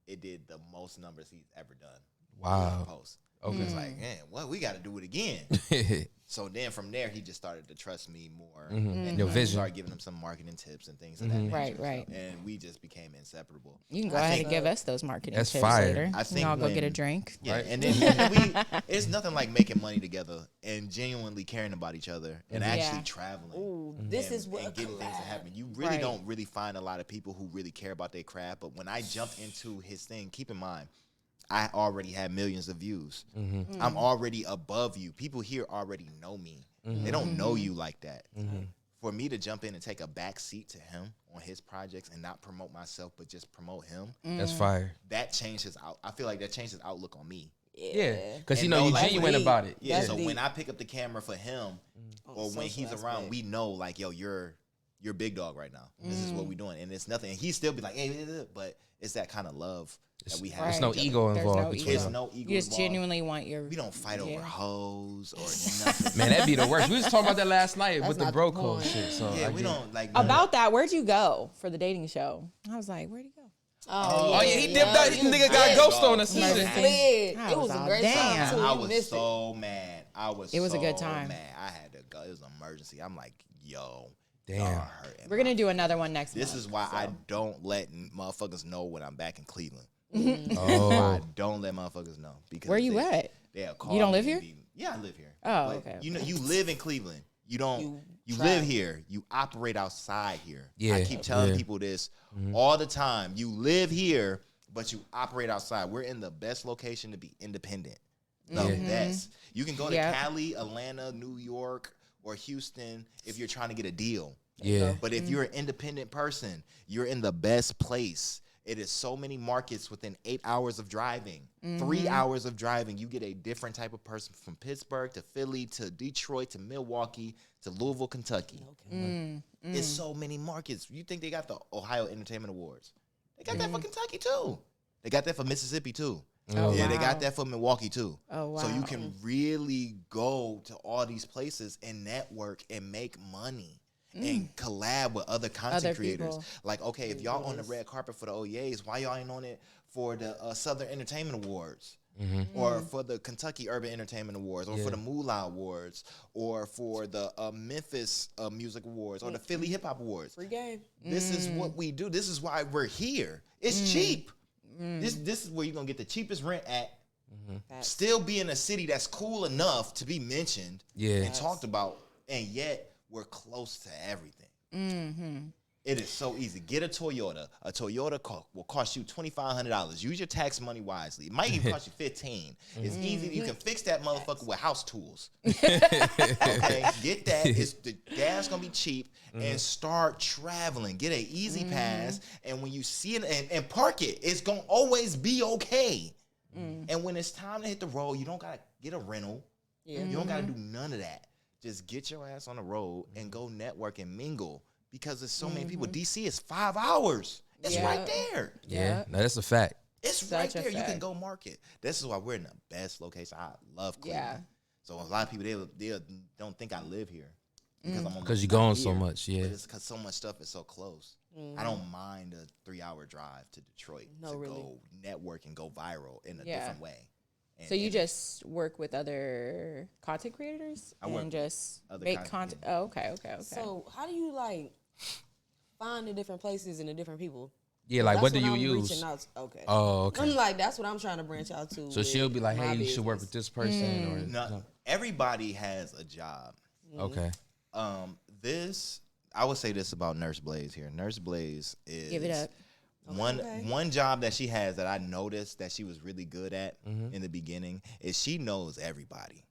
it did the most numbers he's ever done. Wow. Post. Okay. He was like, man, well, we got to do it again. So then from there, he just started to trust me more. And Your I vision. started giving him some marketing tips and things of that nature. Right, right. And we just became inseparable. You can go I ahead think- and give us those marketing That's tips fire. later. I We think can all go get a when- drink. Yeah, Right. and then it's nothing like making money together and genuinely caring about each other and actually Yeah. traveling. Ooh, this and, is what and getting things to collab. happen. You really Right. don't really find a lot of people who really care about their craft. But when I jumped into his thing, keep in mind, I already had millions of views. I'm already above you. People here already know me. They don't know you like that. For me to jump in and take a back seat to him on his projects and not promote myself, but just promote him, That's fire. that changed his out. I feel like that changed his outlook on me. Yeah, because And you know you like, genuine about it. Yeah, That's so deep. when I pick up the camera for him, or when social he's around, aspect. we know like, yo, you're big dog right now. This is what we doing, and it's nothing. And he still be like, hey, but it's that kind of love that we have. There's Right. no with each ego other. There's involved no between ego. There's them. no ego You just involved. genuinely want your. We don't fight over Yeah. hoes or nothing. Man, that'd be the worst. We was talking about that last night That's with the not bro the code point. shit. So Yeah, I we get it. don't like About that, where'd you go for the dating show? I was like, where'd he go? Oh yeah, he dipped out. This nigga got ghost on us. He and Emergency. shit. slid. I It was was a all, great damn. time too. I You was missed it. so mad. It was a good time. Mad. I had to go. It was an emergency. I'm like, yo, Damn. y'all hurting. We're gonna do another one next This month. is why I don't let motherfuckers know when I'm back in Cleveland. Oh, I don't let motherfuckers know because Where you they, at? They'll call You don't me live and here? Yeah, I live here. Oh, But okay. You know, you live in Cleveland. You don't. You travel. live here. You operate outside here. Yeah, I keep telling yeah. people this all the time. You live here, but you operate outside. We're in the best location to be independent. The best. You can go to Yep. Cali, Atlanta, New York, or Houston if you're trying to get a deal. yeah. But if you're an independent person, you're in the best place. It is so many markets within 8 hours of driving, 3 hours of driving. You get a different type of person from Pittsburgh to Philly to Detroit to Milwaukee to Louisville, Kentucky. It's so many markets. You think they got the Ohio Entertainment Awards? They got that for Kentucky too. They got that for Mississippi too. Oh, Yeah, they wow. got that for Milwaukee too. Oh, So you wow. can really go to all these places and network and make money and collab with other content Other creators. people. Like, okay, if y'all on the red carpet for the OEAs, why y'all ain't on it for the Southern Entertainment Awards? Or for the Kentucky Urban Entertainment Awards, or for the Moolah Awards, or for the Memphis Music Awards, or the Philly Hip Hop Awards. Free game. This is what we do. This is why we're here. It's cheap. This is where you're gonna get the cheapest rent at. Still be in a city that's cool enough to be mentioned Yeah. and talked about, and yet we're close to everything. It is so easy. Get a Toyota. A Toyota will cost you $2,500. Use your tax money wisely. It might even cost you $15. It's easy. You can fix that motherfucker with house tools. Okay, get that. It's the gas gonna be cheap, and start traveling. Get an easy pass, and when you see it and park it, it's gonna always be okay. And when it's time to hit the road, you don't gotta get a rental. Yeah. You don't gotta do none of that. Just get your ass on the road and go network and mingle. because there's so many people. DC is 5 hours. It's right there. Yeah, no, that's a fact. It's right there. You can go market. This is why we're in the best location. I love Cleveland. Yeah. So a lot of people they don't think I live here because you're going so much. Yeah, but it's because so much stuff is so close. I don't mind a 3-hour drive to Detroit go network and go viral in a different way. So you just work with other content creators and just make content. Oh, okay. So how do you like find the different places and the different people? Yeah, like what do you use? Okay. Oh, okay. I'm like, that's what I'm trying to branch out to. So she'll be like, hey, you should work with this person. Or no, everybody has a job. Okay. I would say this about Nurse Blaze here. Nurse Blaze is give it up. One job that she has that I noticed that she was really good at in the beginning is she knows everybody.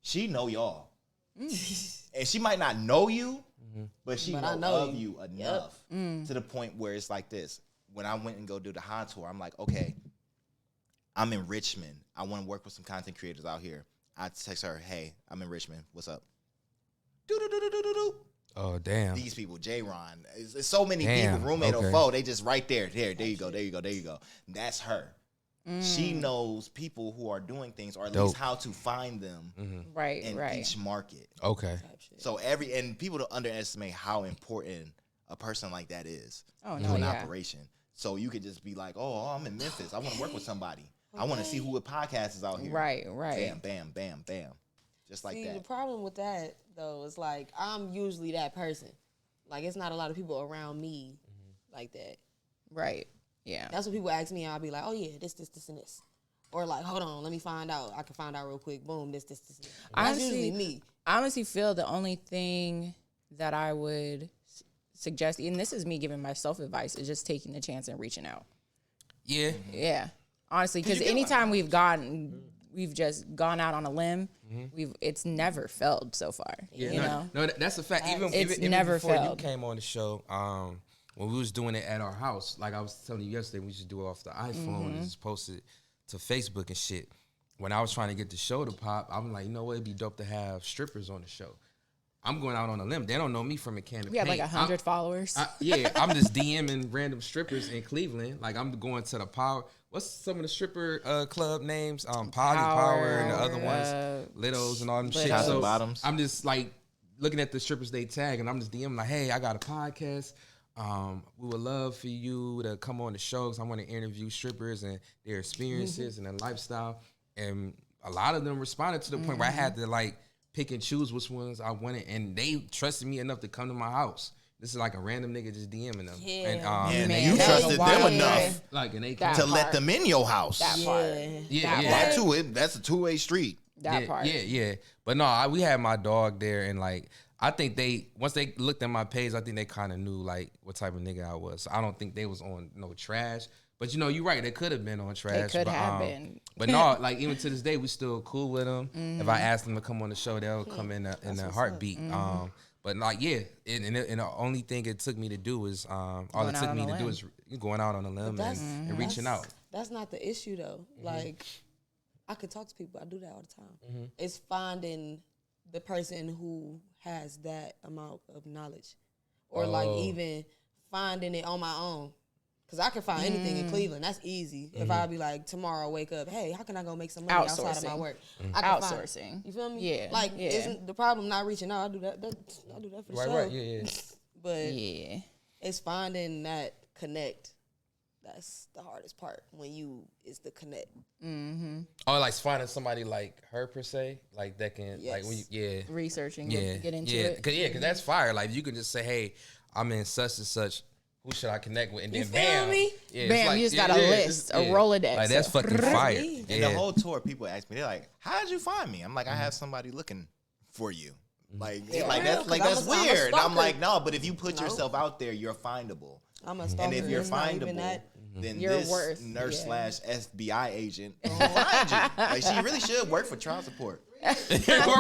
She know y'all. And she might not know you, but she know you enough to the point where it's like this. When I went and go do the high tour, I'm like, okay, I'm in Richmond. I want to work with some content creators out here. I text her, hey, I'm in Richmond. What's up? Do. Oh, damn. These people, J-Ron. It's so many people, roommate or foe. They just right there. There you go. That's her. She knows people who are doing things, or at least how to find them in each market. Okay. So and people don't underestimate how important a person like that is to an operation. So you could just be like, oh, I'm in Memphis. I want to work with somebody. I want to see who a podcast is out here. Right. Bam. Just like that. The problem with that, though, is like I'm usually that person. Like it's not a lot of people around me like that. Right. Yeah. That's what people ask me, and I'll be like, oh, yeah, this, and this. Or like, hold on, let me find out. I can find out real quick. Boom, this. That's usually me. I honestly feel the only thing that I would suggest, and this is me giving myself advice, is just taking the chance and reaching out. Yeah. Yeah. Honestly, because anytime we've just gone out on a limb, it's never failed so far. Yeah. You know? No, that's a fact. Even never before failed. You came on the show, when we was doing it at our house, like I was telling you yesterday, we should do it off the iPhone and just post it to Facebook and shit. When I was trying to get the show to pop, I'm like, you know what, it'd be dope to have strippers on the show. I'm going out on a limb. They don't know me from a can of paint. We have like 100 followers. I'm just DMing random strippers in Cleveland. Like I'm going to the Power. What's some of the stripper club names? Power and the other ones, Littles and all them shit. So Bottoms. I'm just like looking at the strippers they tag, and I'm just DMing like, hey, I got a podcast. We would love for you to come on the show because I want to interview strippers and their experiences and their lifestyle. And a lot of them responded to the point where I had to like pick and choose which ones I wanted, and they trusted me enough to come to my house. This is like a random nigga just DMing them. Yeah. And you trusted them enough like, and they to let them in your house. That part. That too. That's a two-way street. That part. Yeah. But no, we had my dog there, and like I think once they looked at my page, I think they kind of knew like what type of nigga I was. So I don't think they was on no trash. But you know, you're right. They could have been on trash. They could have been. But no, like even to this day, we still cool with them. If I ask them to come on the show, they'll come in a heartbeat. But like, and the only thing it took me to do is all it took me to do is going out on a limb and reaching out. That's not the issue though. Like I could talk to people. I do that all the time. It's finding the person who has that amount of knowledge, or like even finding it on my own. Cause I can find anything in Cleveland. That's easy. If I be like tomorrow, wake up, hey, how can I go make some money outside of my work? I can outsourcing. You feel me? Yeah. Like, isn't the problem not reaching out? I do that for sure. Right. Yeah. But it's finding that connect. That's the hardest part is the connect. Oh, like finding somebody like her per se, like that can like when researching, get into it. Cause that's fire. Like you can just say, hey, I'm in such and such. Who should I connect with? And then you bam, feel me? Bam, like, you just got a list, a Rolodex. Like that's fucking fire. And the whole tour, people ask me, they're like, "How did you find me?" I'm like, "I have somebody looking for you." Like that's weird. I'm like, no, but if you put yourself out there, you're findable. I'm a stalker. And if you're findable, then this nurse / FBI agent will find you. Like she really should work for child support. She should work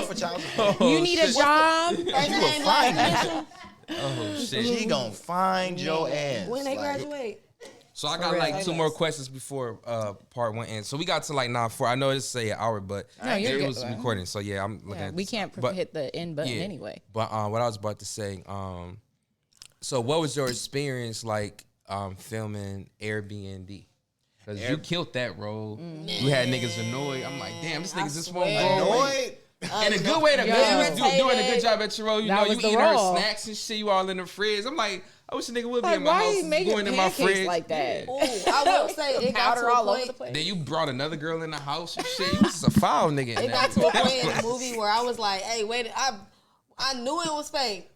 for child support. You need a job. She will find you. Oh shit! She gonna find your ass. When they graduate. So I got real. like 2 more questions before part 1 ends. So we got to like 9:04. I know it's say an hour, but you're it was good. recording. So yeah, I'm looking Yeah, at we this. can't But- hit the end button yeah. anyway. But what I was about to say, so what was your experience like filming Airbnb? Because you killed that role. You had niggas annoyed. I'm like, damn, this niggas just won't go away. Annoyed? In a good way, that Yeah. you was doing a good job at your role. You That know, you was the eating role. her snacks and shit. You all in the fridge. I'm like, I wish a nigga would be Like, in my why house, are you making going in my pancakes fridge like that? Ooh, I will say it got to Powder a all over point. the place. Then you brought another girl in the house and shit. You was just a foul nigga. In It got to a point in the movie where I was like, "Hey, wait!" I knew it was fake,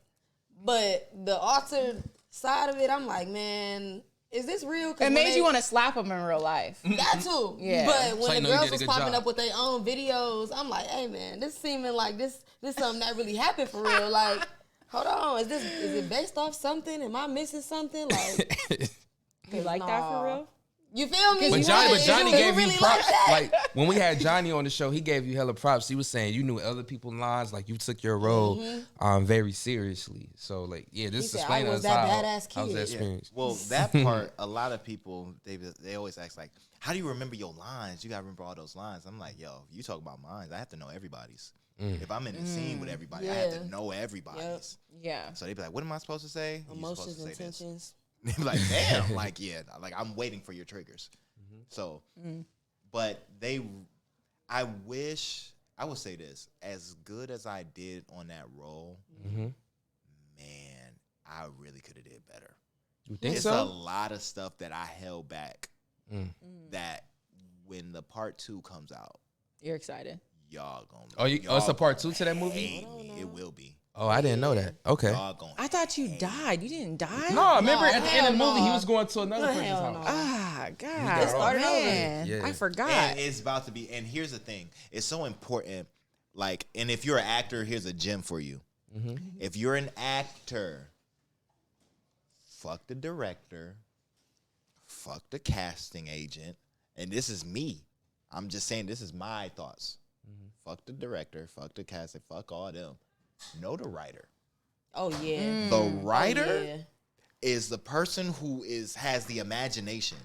but the altered side of it, I'm like, "Man, is this real?" It made you want to slap him in real life. That too. Yeah. But So when you the know you girls did a was good popping job. up with their own videos, I'm like, "Hey, man, this seeming like this something that really happened for real." Like, hold on, is it based off something? Am I missing something? Like, You like that for real? you feel me? But Johnny You gave you really props. like Like, that? when we had Johnny on the show, he gave you hella props. He was saying you knew other people's lines. Like you took your role very seriously. So like, yeah, just said, explain "I to was us that how badass was that kid." experience. Well, that part, a lot of people, they always ask, like, how do you remember your lines? You got to remember all those lines. I'm like, yo, if you talk about mine, I have to know everybody's. If I'm in the scene with everybody, I have to Yeah. know everybody's. Yeah. So they be like, what am I supposed to say? You're supposed Emotions, to say this. intentions. They be like, damn, like, yeah, like, I'm waiting for your triggers. So, but I wish, I would say this, as good as I did on that role, man, I really could have did better. You think It's so? a lot of stuff that I held back that when the part 2 comes out, You're excited. y'all gonna it's a part 2 to that hate movie? me. It will be. Oh, I didn't know that. Okay. Y'all gonna I thought you died. You didn't die? No, remember at the end of the hell movie, he no. was going to another person's Hell house. no. Ah, God. got it all. Man, Yeah. I forgot. And it's about to be. And here's the thing: it's so important. Like, and if you're an actor, here's a gem for you. If you're an actor, fuck the director, fuck the casting agent, and this is me. I'm just saying this is my thoughts. Fuck the director, fuck the casting, fuck all them. Know the writer. Oh yeah. The writer Oh, yeah. is the person who has the imagination.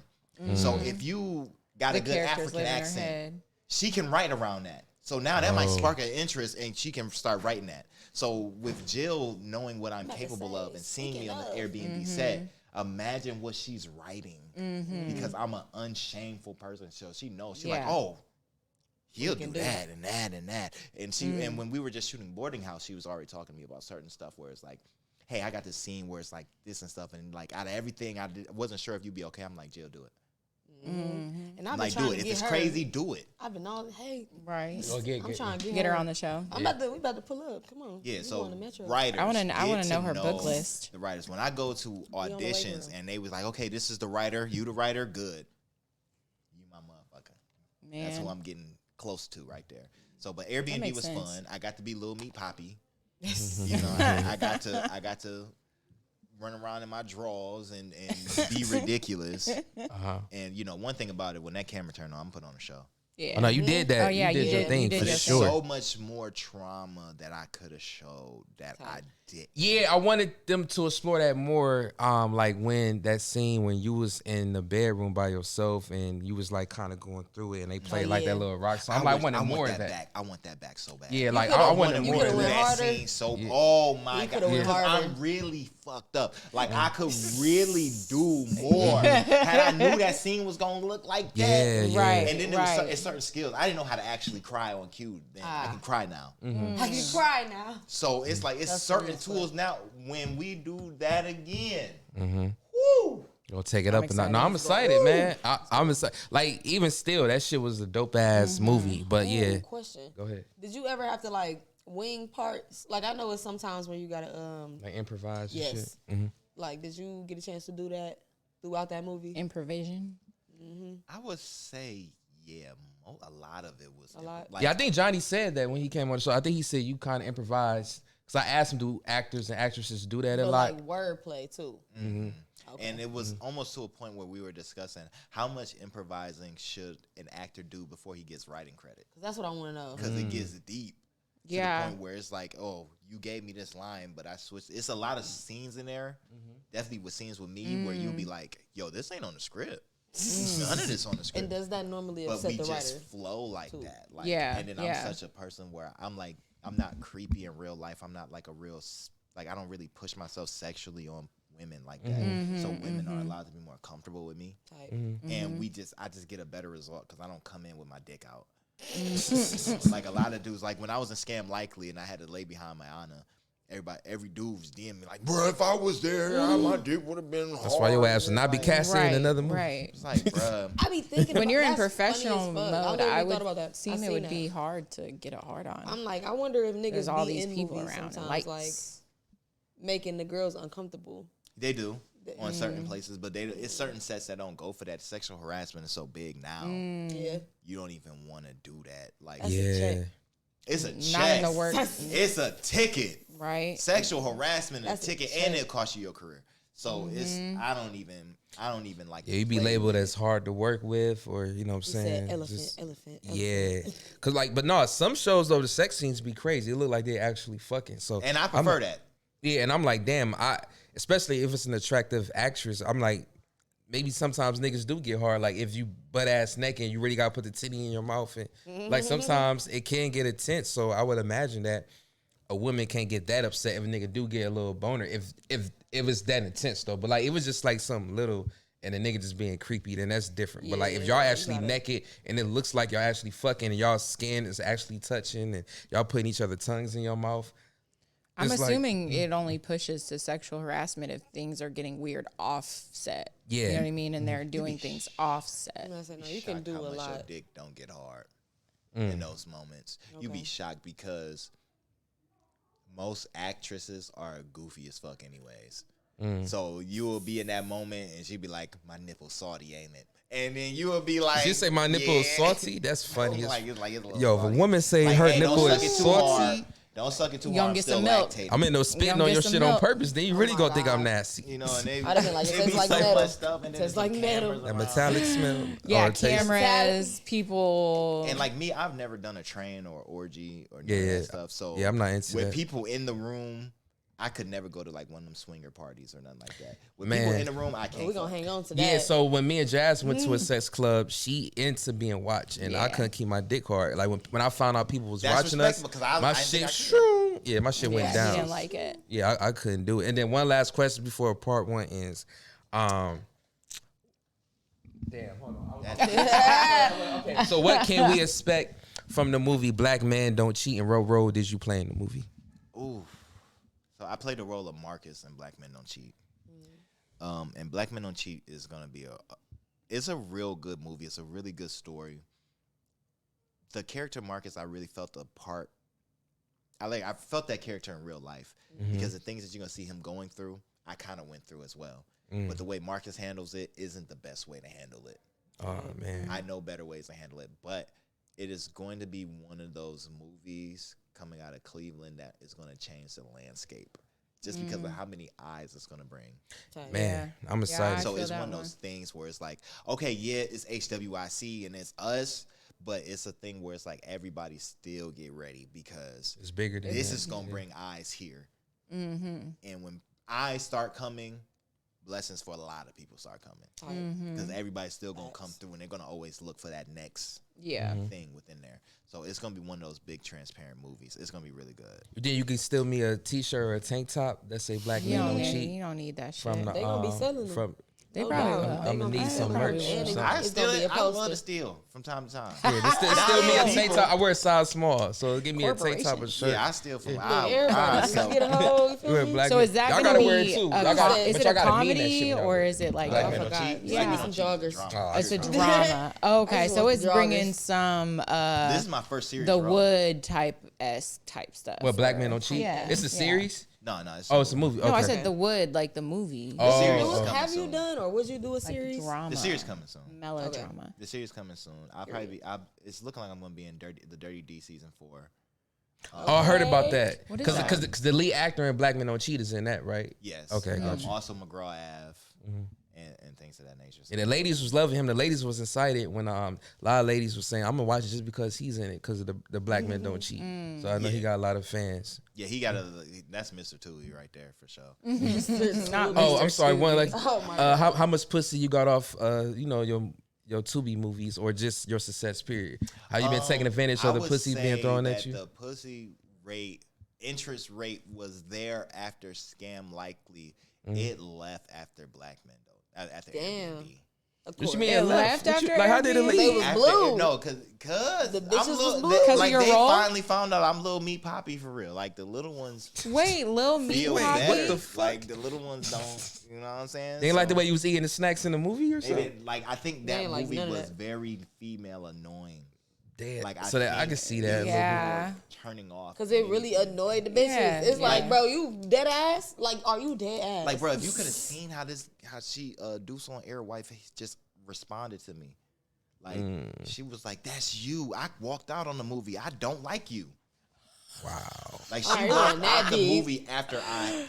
So if you got The a good characters African live in her accent, head. she can write around that. So now that might spark an interest and she can start writing that. So with Jill knowing what I'm capable of and seeing me on the Airbnb set, imagine what she's writing. Because I'm an unshameful person. So she knows. She's like, Yeah. oh, he'll do that and that and that. And she and when we were just shooting Boarding House, she was already talking to me about certain stuff where it's like, hey, I got this scene where it's like this and stuff. And like out of everything, I wasn't sure if you'd be okay. I'm like, Jill, do it. And I've I'm been like, trying do to it. If get it's her. crazy, do it. I've been all, hey, Right. I'm trying to Get her on the show. We about to pull up. Come on. Yeah, We so going to Metro. writers. I wanna get know to her book list. The writers. When I go to the way, auditions girl. and they was like, okay, this is the writer, you the writer, good. You my motherfucker. Man. That's who I'm getting close to right there. So, but Airbnb makes was sense. fun. I got to be Lil Meat Poppy. You know, I got to run around in my drawers and be ridiculous. And you know, one thing about it, when that camera turned on, I'm put on a show. Yeah. Oh, no, you did that. Oh, yeah, you did your you thing did for your sure. thing. So much more trauma that I could have showed that I did. Yeah, I wanted them to explore that more. Like when that scene when you was in the bedroom by yourself and you was like kind of going through it and they played like yeah. that little rock song. I wanted more of that. back. I want that back so bad. Yeah, like could've- I wanted you more could've of went that. that harder. scene so oh my You god, could've went because harder. I'm really fucked up. Like I could really do more had I knew that scene was gonna look like that. Yeah, yeah. Right. And then there was right. certain skills. I didn't know how to actually cry on cue. Then I can cry now. I can cry now. So it's like it's That's certain funny as fuck. tools now. When we do that again, Mm-hmm. woo! Gonna take it up and no, I'm excited, man. I'm excited. Like even still, that shit was a dope ass movie. But yeah, Ooh, question. go ahead. Did you ever have to like wing parts? Like I know it's sometimes where you gotta Like improvise and yes. shit. Mm-hmm. Like did you get a chance to do that throughout that movie? Improvisation. I would say yeah, a lot of it was A lot? Like, Yeah, I think Johnny said that when he came on the show. I think he said you kind of improvised. Because I asked him, do actors and actresses do that a But, lot? like wordplay too. Okay. And it was almost to a point where we were discussing how much improvising should an actor do before he gets writing credit. 'Cause that's what I want to know. Because it gets deep. To Yeah. the point where it's like, oh, you gave me this line, but I switched. It's a lot of scenes in there. Definitely with scenes with me where you'll be like, yo, this ain't on the script. None of this on the script. And does that normally but upset we the just writer? flow like that. Like, Yeah, and then yeah. I'm such a person where I'm like, I'm not creepy in real life. I'm not like a real, like, I don't really push myself sexually on women like that. So women are allowed to be more comfortable with me. Type. And I just get a better result because I don't come in with my dick out. Like a lot of dudes, like when I was in Scam Likely and I had to lay behind my Anna, every dude was DMing me like, bro, if I was there, my dick would have been hard. That's why your ass would not be casting in another movie. Right. It's like, bro. I be thinking When you're in that's funny professional as fuck. mode, literally I thought about would that. seem it would be hard to get a hard on. I'm like, I wonder if niggas There's all be these in people movies around and sometimes, lights. like making the girls uncomfortable. They do on certain places, but it's certain sets that don't go for that. Sexual harassment is so big now. Yeah, You don't even want to do that. Like, That's a Yeah. check. it's a check. Not in the work, It's a ticket. right? Sexual harassment is a That's a ticket, check. and it'll cost you your career. So it's I don't even like. Yeah, you be play labeled with it. as hard to work with, or you know what I'm You saying? said elephant, Just- elephant. Yeah, cause like, but no, some shows though the sex scenes be crazy. It look like they actually fucking. So And I prefer that. Yeah, and I'm like, damn, especially if it's an attractive actress, I'm like, maybe sometimes niggas do get hard. Like if you butt ass naked and you really gotta put the titty in your mouth, and like sometimes it can get intense. So I would imagine that a woman can't get that upset if a nigga do get a little boner if it's that intense though. But like it was just like something little and the nigga just being creepy, then that's different. But like if y'all actually naked and it looks like y'all actually fucking and y'all skin is actually touching and y'all putting each other tongues in your mouth. I'm it's like- assuming it only pushes to sexual harassment if things are getting weird offset. Yeah. You know what I mean? And they're doing things offset. And I said, no, you can Shocked do how a much Your lot. dick don't get hard in those moments. You be shocked because most actresses are goofy as fuck anyways. So you will be in that moment and she'd be like, my nipple's salty, ain't it? And then you will be like, She say my nipple is yeah. salty. That's funny. It's like, it's a little Yo, if a salty. woman say Like, her hey, nipple don't suck is it too hard. salty, Don't suck it too You gonna hard. get I'm still some milk. lactating. I'm in no spitting gonna on get your some shit milk. on purpose. Then you really my gonna think I'm God. nasty. You know, and they, I'd have been like, it they tastes be like so metal. much stuff, and then Tastes there's like the metal. cameras That around. metallic smell. Yeah, or taste. cameras, people. And like me, I've never done a train or orgy or none Yeah, of yeah. that stuff. So Yeah, I'm not into with that. people in the room, I could never go to like one of them swinger parties or nothing like that. With Man. people in the room, I can't. We're gonna fuck. hang on to that. Yeah, so when me and Jazz went to a sex club, she into being watched, and I Yeah. couldn't keep my dick hard. Like when I found out people was That's watching us, respectable, 'cause I my didn't think shit, I could. shroom. Yeah, my shit went yeah, down. he didn't like it. Yeah, I couldn't do it. And then one last question before part one ends. Damn, hold on. Okay, so what can we expect from the movie Black Man Don't Cheat, and what role did you play in the movie? Ooh. So I played the role of Marcus in Black Men Don't Cheat. And Black Men Don't Cheat is gonna be it's a real good movie. It's a really good story. The character Marcus, I really felt a part. I felt that character in real life because the things that you're gonna see him going through, I kind of went through as well. But the way Marcus handles it isn't the best way to handle it. Oh man, I know better ways to handle it, but it is going to be one of those movies coming out of Cleveland that is going to change the landscape just because of how many eyes it's going to bring. Type. man, I'm excited. I So feel it's that one of those things where it's like, okay, yeah, it's HWIC and it's us, but it's a thing where it's like everybody still get ready because It's bigger than this that. is going to bring eyes here. And when eyes start coming, blessings for a lot of people start coming Type. because everybody's still going to come through and they're going to always look for that next Yeah. thing within there. So it's gonna be one of those big transparent movies. It's gonna be really good. Then you can steal me a t-shirt or a tank top that say Black You Men don't Don't need, Cheat you don't need that shit. from the They gonna be selling them. from They No probably doubt. will. They I'ma gonna need be some selling merch them. or And something. I it's steal gonna be it. a I love to poster. steal from time to time. yeah, just steal me a tank top. I wear a size small, so give me a tank top or Corporation. shirt. Yeah, I steal from. Look, I everybody sell. just get a hoe. You feel Wear me? Black So Men- is that y'all gonna gotta wear it be too. a Y'all gotta- is but it y'all a gotta mean that comedy shit when y'all or wear it. is it like Black I Men Don't forgot. Cheat. Yeah, Black Men some Don't Cheat is joggers. drama. it's a Drama. drama? Okay, just so want it's the bringing joggers. some This is my first series. the role. wood type stuff. What Black or- Men Don't Cheat? Yeah, It's a yeah. series. No, it's Oh, it's a movie. Okay. No, I said the wood, like the movie. Oh, series Do is it- coming have you soon. done or would you do a like series? drama. The series coming soon. Melodrama. The series coming soon. I'll probably be. It's looking like I'm gonna be in the Dirty D season 4. Oh, I heard about that. What is Because the lead actor in Black Men Don't Cheat is in that, right? Yes. Okay, gotcha. Also McGraw Ave and things of that nature. So, And the ladies was loving him. The ladies was excited when a lot of ladies was saying, "I'm gonna watch it just because he's in it, because of the black men don't cheat." So I know he got a lot of fans. yeah, he got that's Mr. Tui right there for sure. Oh, I'm sorry. One like, Oh my God. how much pussy you got off? Your Tubi movies or just your success period? How you been taking advantage of the pussy being thrown at you? The pussy interest rate was there after Scam Likely. It left after Black Men though. After Damn. Airbnb. Of What you course. mean It it left left? after Like how did it Airbnb? They leave? was After, blue. no, cause The bitches I'm little, was blue. they, 'Cause like of your they role? finally found out I'm Lil Meat Poppy for real. Like the little ones Wait, Lil Meat feel Poppy? better. What the fuck? Like the little ones don't. You know what I'm saying? They ain't like the So, way you was eating the snacks in the movie or they something? didn't- like I think They that ain't like movie none of was that. very female annoying. Damn. Like So that I think can see it that. was Yeah. more turning off. Cause it really annoyed the bitches. Yeah, It's like, yeah. bro, you dead ass? Like, are you dead ass? Like, bro, if you could have seen how she Deuce on Air wife just responded to me. Like she was like, "That's you." I walked out on the movie. I don't like you. Wow. Like she Alright, walked that out the deep. movie after I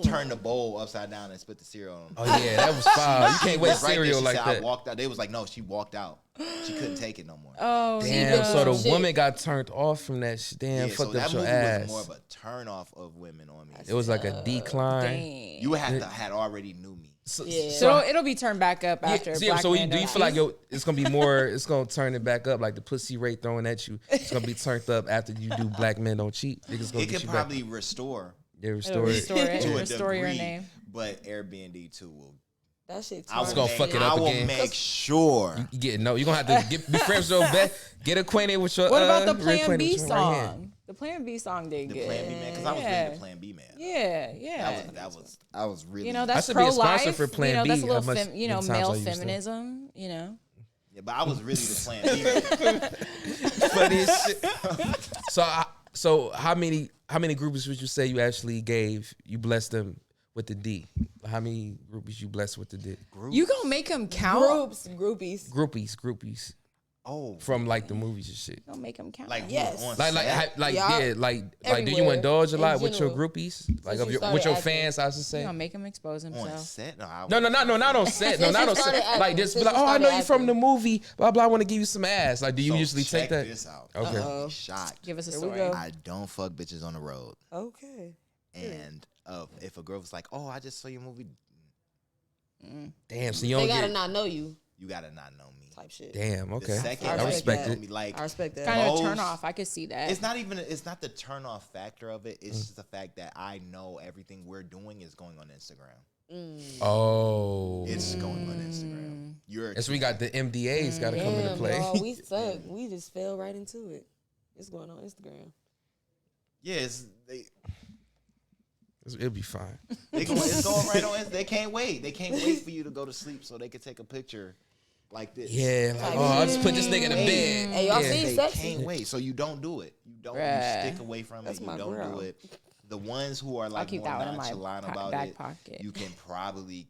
turned the bowl upside down and spit the cereal on. Oh yeah, that was foul. You can't waste Right there, cereal she like said, that. I walked out. They was like, "No, she walked out. She couldn't take it no more." Oh, Damn, no. so the Shit. woman got turned off from that shit. Damn, Yeah, so fucked that up your movie ass. was more of a turn off of women on me. It was like a decline. dang. You had already knew me. So, Yeah. So it'll be turned back up after. yeah, Black so Men do you Don't feel like Cheat? it's gonna be more? It's gonna turn it back up, like the pussy rate thrown at you. It's gonna be turned up after you do Black Men Don't Cheat. Niggas gonna It get could you probably back. restore Yeah, It'll restore it. restore it. to a Restore your degree, name. but Airbnb too will. that shit. I will gonna make, fuck it I up will again. make sure. You get no. You are gonna have to be friends with your get acquainted with your. What about the reacquainted Plan B with your right hand. song? The Plan B song did The good. Plan B man, because I was Yeah. really the Plan B man. Yeah. I was really. You know, I that's should be a pro sponsor life. for Plan That's B, a little, how much- you know, many times male I used to. feminism. You know, yeah, but I was really the Plan B man. Funny as shit. So how many groupies would you say you actually gave? You blessed them with the D. How many groupies you blessed with the D? you gonna make them count. Groupies. Groupies Oh, from like the movies and shit. You gonna make them count. like Yes. on Like set? Yeah. yeah, like do you Everywhere, indulge a in lot with your general. groupies? Like Since of you your started with your acting. fans, I should You say. gonna make him expose on himself. set. No, not on set. No, Since not you on started set. acting, Like just be since like, you oh, I know started you from acting. the movie. Blah blah. I want to give you some ass. Like, do you So usually take check that? this out. Okay. Uh-oh. Shot. Give us a Here we story. go. I don't fuck bitches on the road. Okay. And if a girl was like, "Oh, I just saw your movie," Damn. So you They don't gotta get. not know you. you gotta not know me. Type shit. Damn. The Okay. second, I like, respect you know it. me, like, I respect that. Kind of a Most- turn off. I could see that. it's not even. It's not the turn off factor of it. It's just the fact that I know everything we're doing is going on Instagram. Oh. It's going on Instagram. You're. That's we got the MDAs got to come into Damn, play. y'all, we suck. We just fell right into it. It's going on Instagram. Yeah, It'll be fine. it's going right on. They can't wait. They can't wait for you to go to sleep so they can take a picture like this. Yeah. Like, oh, I'll just put this nigga in the bed. Hey, y'all Yeah. see They sexy? can't wait. So you don't do it. You don't. Bruh. You stick away from That's it. You my don't girl. do it. The ones who are like keep more that one in my nonchalant about back it, pocket. you can probably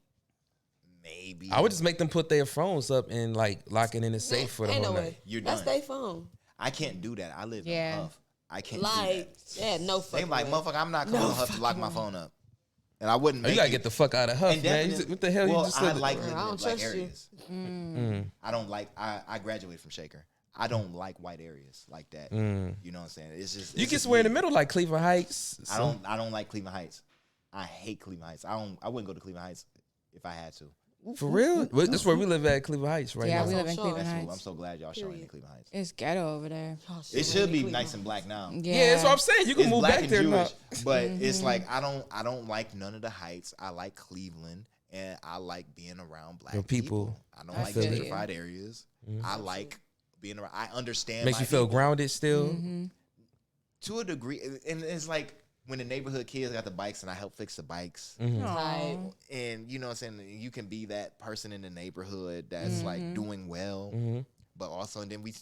maybe. I would just make them put their phones up and like lock it in a safe for the Ain't whole no night. way. You're That's done. their phone. I can't do that. I live Yeah. in Huff. I can't do Like, that. yeah, no They fucking like, way. motherfucker, I'm not coming to Huff to lock my phone up. And I wouldn't Oh, make you gotta it. get the fuck out of Huff, And man. definitely- What the hell well, you just I said? like I living in don't black trust you. areas. I don't like. I graduated from Shaker. I don't like white areas like that. You know what I'm saying? It's just You it's can just somewhere in the me. middle like Cleveland Heights. I don't like Cleveland Heights. I hate Cleveland Heights. I wouldn't go to Cleveland Heights if I had to. For real? Well, that's where we live at, Cleveland Heights, right Yeah, now. we live in Sure. Cleveland That's cool. I'm Heights. so glad y'all showing me Cleveland Heights. It's ghetto over there. Oh, shit, It should be Cleveland. nice and black now. Yeah, that's what I'm saying. You can It's move black back and there Jewish, now. but it's like I don't like none of the heights. I like Cleveland, and I like being around black Your people. people. I don't I like feel you. gentrified areas. I like being around. I understand. Makes my you feel people grounded still. to a degree, and it's like when the neighborhood kids got the bikes, and I help fix the bikes. Type. And you know what I'm saying? You can be that person in the neighborhood that's like doing well. But also, and then we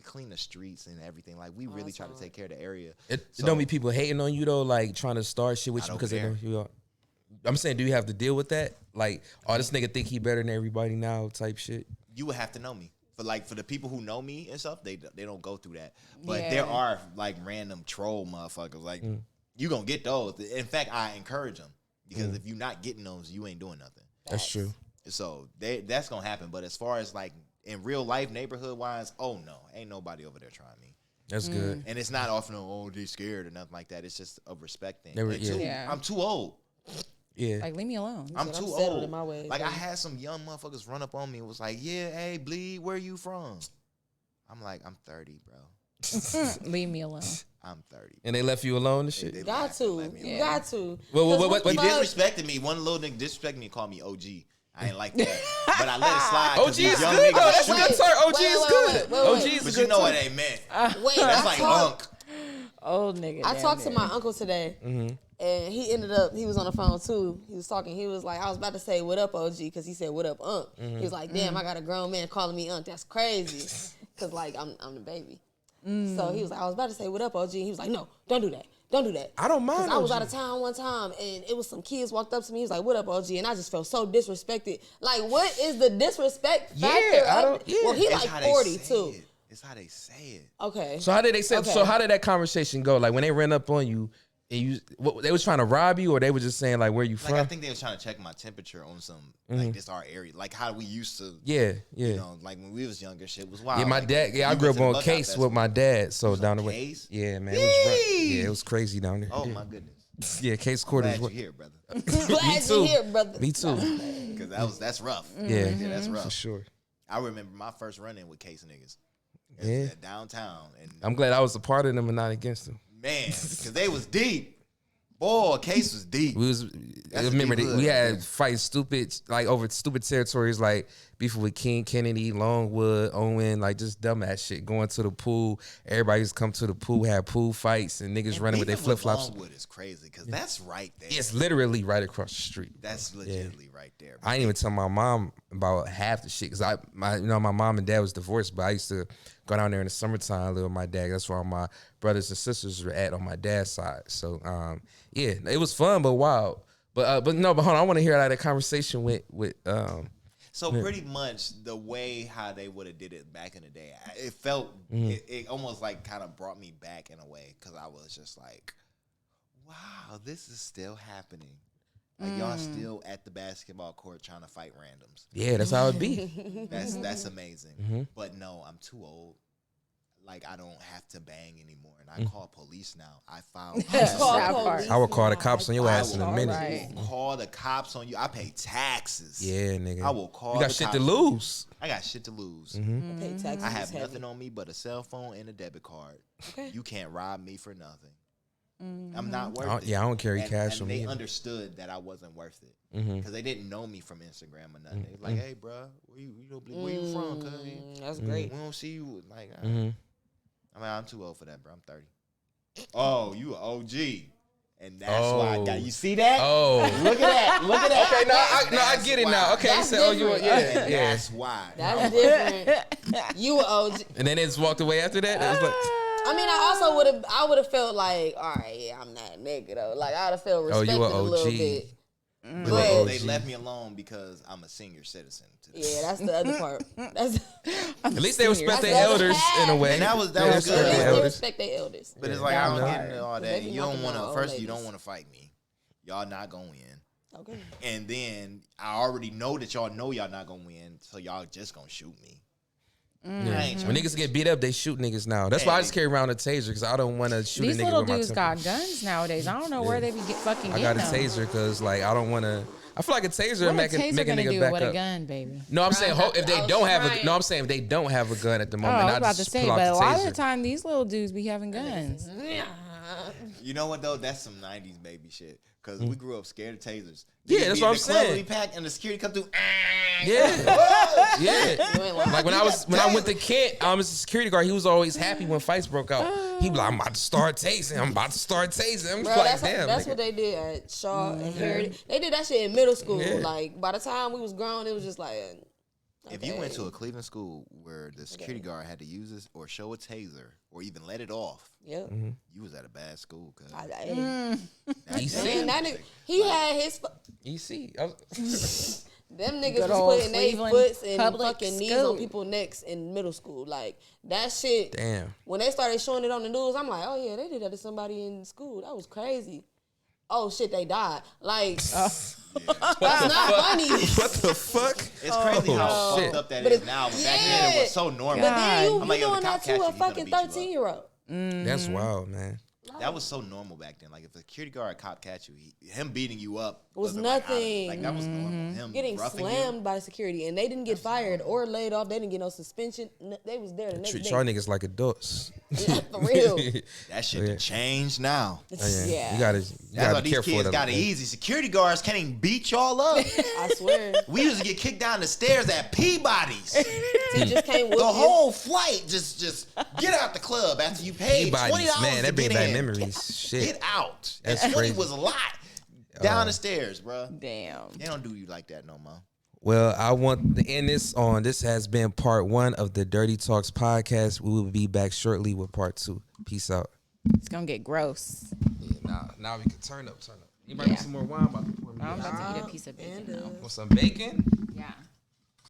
clean the streets and everything. Like we really try to take care of the area. It So- don't be people hating on you though, like trying to start shit with I you don't because they care. know you are. I'm saying, do you have to deal with that? Like, oh, this nigga think he better than everybody now, type shit. You would have to know me. For the people who know me and stuff, they don't go through that. But Yeah. there are like random troll motherfuckers. Like you gonna get those. In fact, I encourage them because if you're not getting those, you ain't doing nothing. That's true. So that's gonna happen. But as far as like in real life, neighborhood wise, oh no, ain't nobody over there trying me. That's good. And it's not often, oh, they scared or nothing like that. It's just a respect thing. They were- And two, Yeah. I'm too old. Yeah. Like, leave me alone. I'm said, too I'm settled old. in my ways, Like I baby. had some young motherfuckers run up on me and was like, yeah, hey, Bleed, where you from? I'm like, I'm 30, bro. Leave me alone. I'm 30. And they left you alone and shit. They Got laughed to. and let me You alone. got to. What- He Fuck. disrespected me. One little nigga disrespected me and called me OG. I ain't like that. But I let it slide. 'cause OG these is young good. niggas though. That's a shoot. good term. OG Wait, is wait, good. wait, wait, OG wait. is a But good you know term. what they meant. Wait, That's like unk. Old nigga. I damn talked to near. my uncle today, and he ended up, he was on the phone too. He was talking. He was like, I was about to say, what up, OG? Because he said, what up, Unc? He was like, damn, I got a grown man calling me Unc. That's crazy. Because, like, I'm the baby. So he was like, I was about to say, what up, OG? And he was like, no, don't do that. Don't do that. I don't mind 'Cause I was OG. out of town one time, and it was some kids walked up to me. He was like, what up, OG? And I just felt so disrespected. Like, what is the disrespect factor? Yeah, I of don't- it? yeah. Well, he It's like how they 40 say too. it. It's how they say it. Okay. So how did they say? Okay. So how did that conversation go? Like when they ran up on you, and you, what, they was trying to rob you, or they were just saying like, where you Like from? I think they was trying to check my temperature on some like this our area, like how we used to. Yeah, yeah, You know, like when we was younger, shit was wild. yeah. My Like, dad. Yeah, I we grew went up to the on Buckout Case Festival. with my dad. So was down on the way. Case? Yeah, man, it was rough. Yee! Yeah, it was crazy down there. Oh yeah. my goodness. Yeah, Case Court Glad is you what. here, brother. Glad too. you're here, brother. Me too. Because that's rough. Yeah, Yeah, that's rough. for sure. I remember my first run-in with Case niggas. It was Yeah. at downtown, and I'm glad I was a part of them and not against them. man, because they was deep. Boy, Case was deep. We was That's a remember deep that hood we right had there. fighting stupid like over stupid territories like beefing with King Kennedy, Longwood, Owen, like just dumbass shit. Going to the pool, everybody just come to the pool, have pool fights, and niggas running with their Beefing flip flops. Longwood is crazy because that's right there. It's literally right across the street. That's legitimately right there. I didn't even tell my mom about half the shit because my mom and dad was divorced, but I used to go down there in the summertime, live with my dad. That's where all my brothers and sisters were at on my dad's side. So yeah, it was fun but wild. But hold on, I want to hear how that conversation went with So pretty much the way how they would have did it back in the day, it felt it almost like kind of brought me back in a way because I was just like, wow, this is still happening. Like y'all still at the basketball court trying to fight randoms. yeah, that's how it be. That's amazing. But no, I'm too old. Like I don't have to bang anymore, and I call police now. I file. That part. I would call the cops on your I ass in a will minute. Right. call the cops on you. I pay taxes. Yeah, nigga. I will call. You got the shit cops to on you. lose. I got shit to lose. I pay taxes. I have it's heavy. nothing on me but a cell phone and a debit card. Okay. You can't rob me for nothing. I'm not worth it. Yeah, I don't carry and, cash and on they me either. understood that I wasn't worth it because they didn't know me from Instagram or nothing. They was like, "Hey, bro, where you from? Cause That's great. we don't see you." Like, I mean, I'm too old for that, bro. I'm 30. Oh, you an OG, and that's why I got. You see that? Oh. Look at that! Look at that! Okay, no, I get it now. Okay, you That's said, oh, you, different. yeah, And yeah. that's why. That's different. You a OG. And then they just walked away after that. It was like, I mean, I would have felt like, all right, yeah, I'm that nigga though. Like I would have felt Oh, respected you a a little OG. bit. But But they left me alone because I'm a senior citizen. Today. yeah, that's the other part. That's at least they respect That's their the other elders half. in a way. And that was They good. respect at their least they elders. respect their elders. But it's like I don't no. get into all They that. be You don't knocking want down to. old First, you ladies. don't want to fight me. Y'all not gonna win. Okay. And then I already know that y'all know y'all not gonna win, so y'all just gonna shoot me. I ain't When trying niggas get beat up, they shoot niggas now. That's why I just carry around a taser because I don't want to shoot These a nigga little with my dudes temper. got guns nowadays. I don't know where they be fucking I getting got a them. taser because like I don't want to. I feel like a taser What make a a taser make a gonna nigga do back with up. a gun, baby? No, I'm saying if they I was don't have a trying. no, I'm saying if they don't have a gun at the Oh, moment, I was I about to just say, pull out but a the lot of taser. the time these little dudes be having guns. You know what though? That's some '90s baby shit. Cause we grew up scared of tasers. Yeah, Niggas that's be what in I'm the club saying. we packed and the security come through. Yeah, yeah. You ain't lying. Like when I went to Kent, as a security guard, he was always happy when fights broke out. He be like, I'm about to start tasing. I'm about to start tasing. I'm Bro, like, that's, damn. that's nigga. what they did at Shaw and Heritage. They did that shit in middle school. Yeah. Like by the time we was grown, it was just like. If you went to a Cleveland school where the security guard had to use this or show a taser or even let it off, Yep. you was at a bad school. Cause EC. Man, that nigga, he had his. EC. I was- Them niggas Good was old putting their Cleveland foots and public fucking knees school. on people's necks in middle school. Like that shit. Damn. When they started showing it on the news, I'm like, oh yeah, they did that to somebody in school. That was crazy. oh shit, they died. Like, that's not funny. What the fuck? It's crazy how shit. fucked up that But is now. But back then it was so normal. But then you I'm like, yo, doing the cop that catch to you, a he gonna fucking beat you up. 13-year-old. That's wild, man. That was so normal back then. Like if a security guard cop catch you, him beating you up Was wasn't like, nothing. like that was normal. Him Getting roughing slammed by security, and they didn't get fired or laid off. They didn't get no suspension. They was there the next Treat day. y'all niggas like adults. For real. you, that shit done changed now. Yeah. You gotta That's be why these careful kids with got it easy. Security guards can't even beat y'all up. I swear. We used to get kicked down the stairs at Peabody's. Teachers can't whoop The you. whole flight, just get out the club after you paid Peabody's, $20 man, to that bring get back in. memories. Shit. Get out. That's That 20 crazy. was a lot. Down the stairs, bro. Damn. They don't do you like that no more. Well, I want to end this on this has been part 1 of the Dirty Talks podcast. We will be back shortly with part 2. Peace out. It's gonna get gross. Yeah, now we can turn up. You might want some more wine about to pour me I'm out. about to eat a piece of bacon now. Want some bacon? Yeah.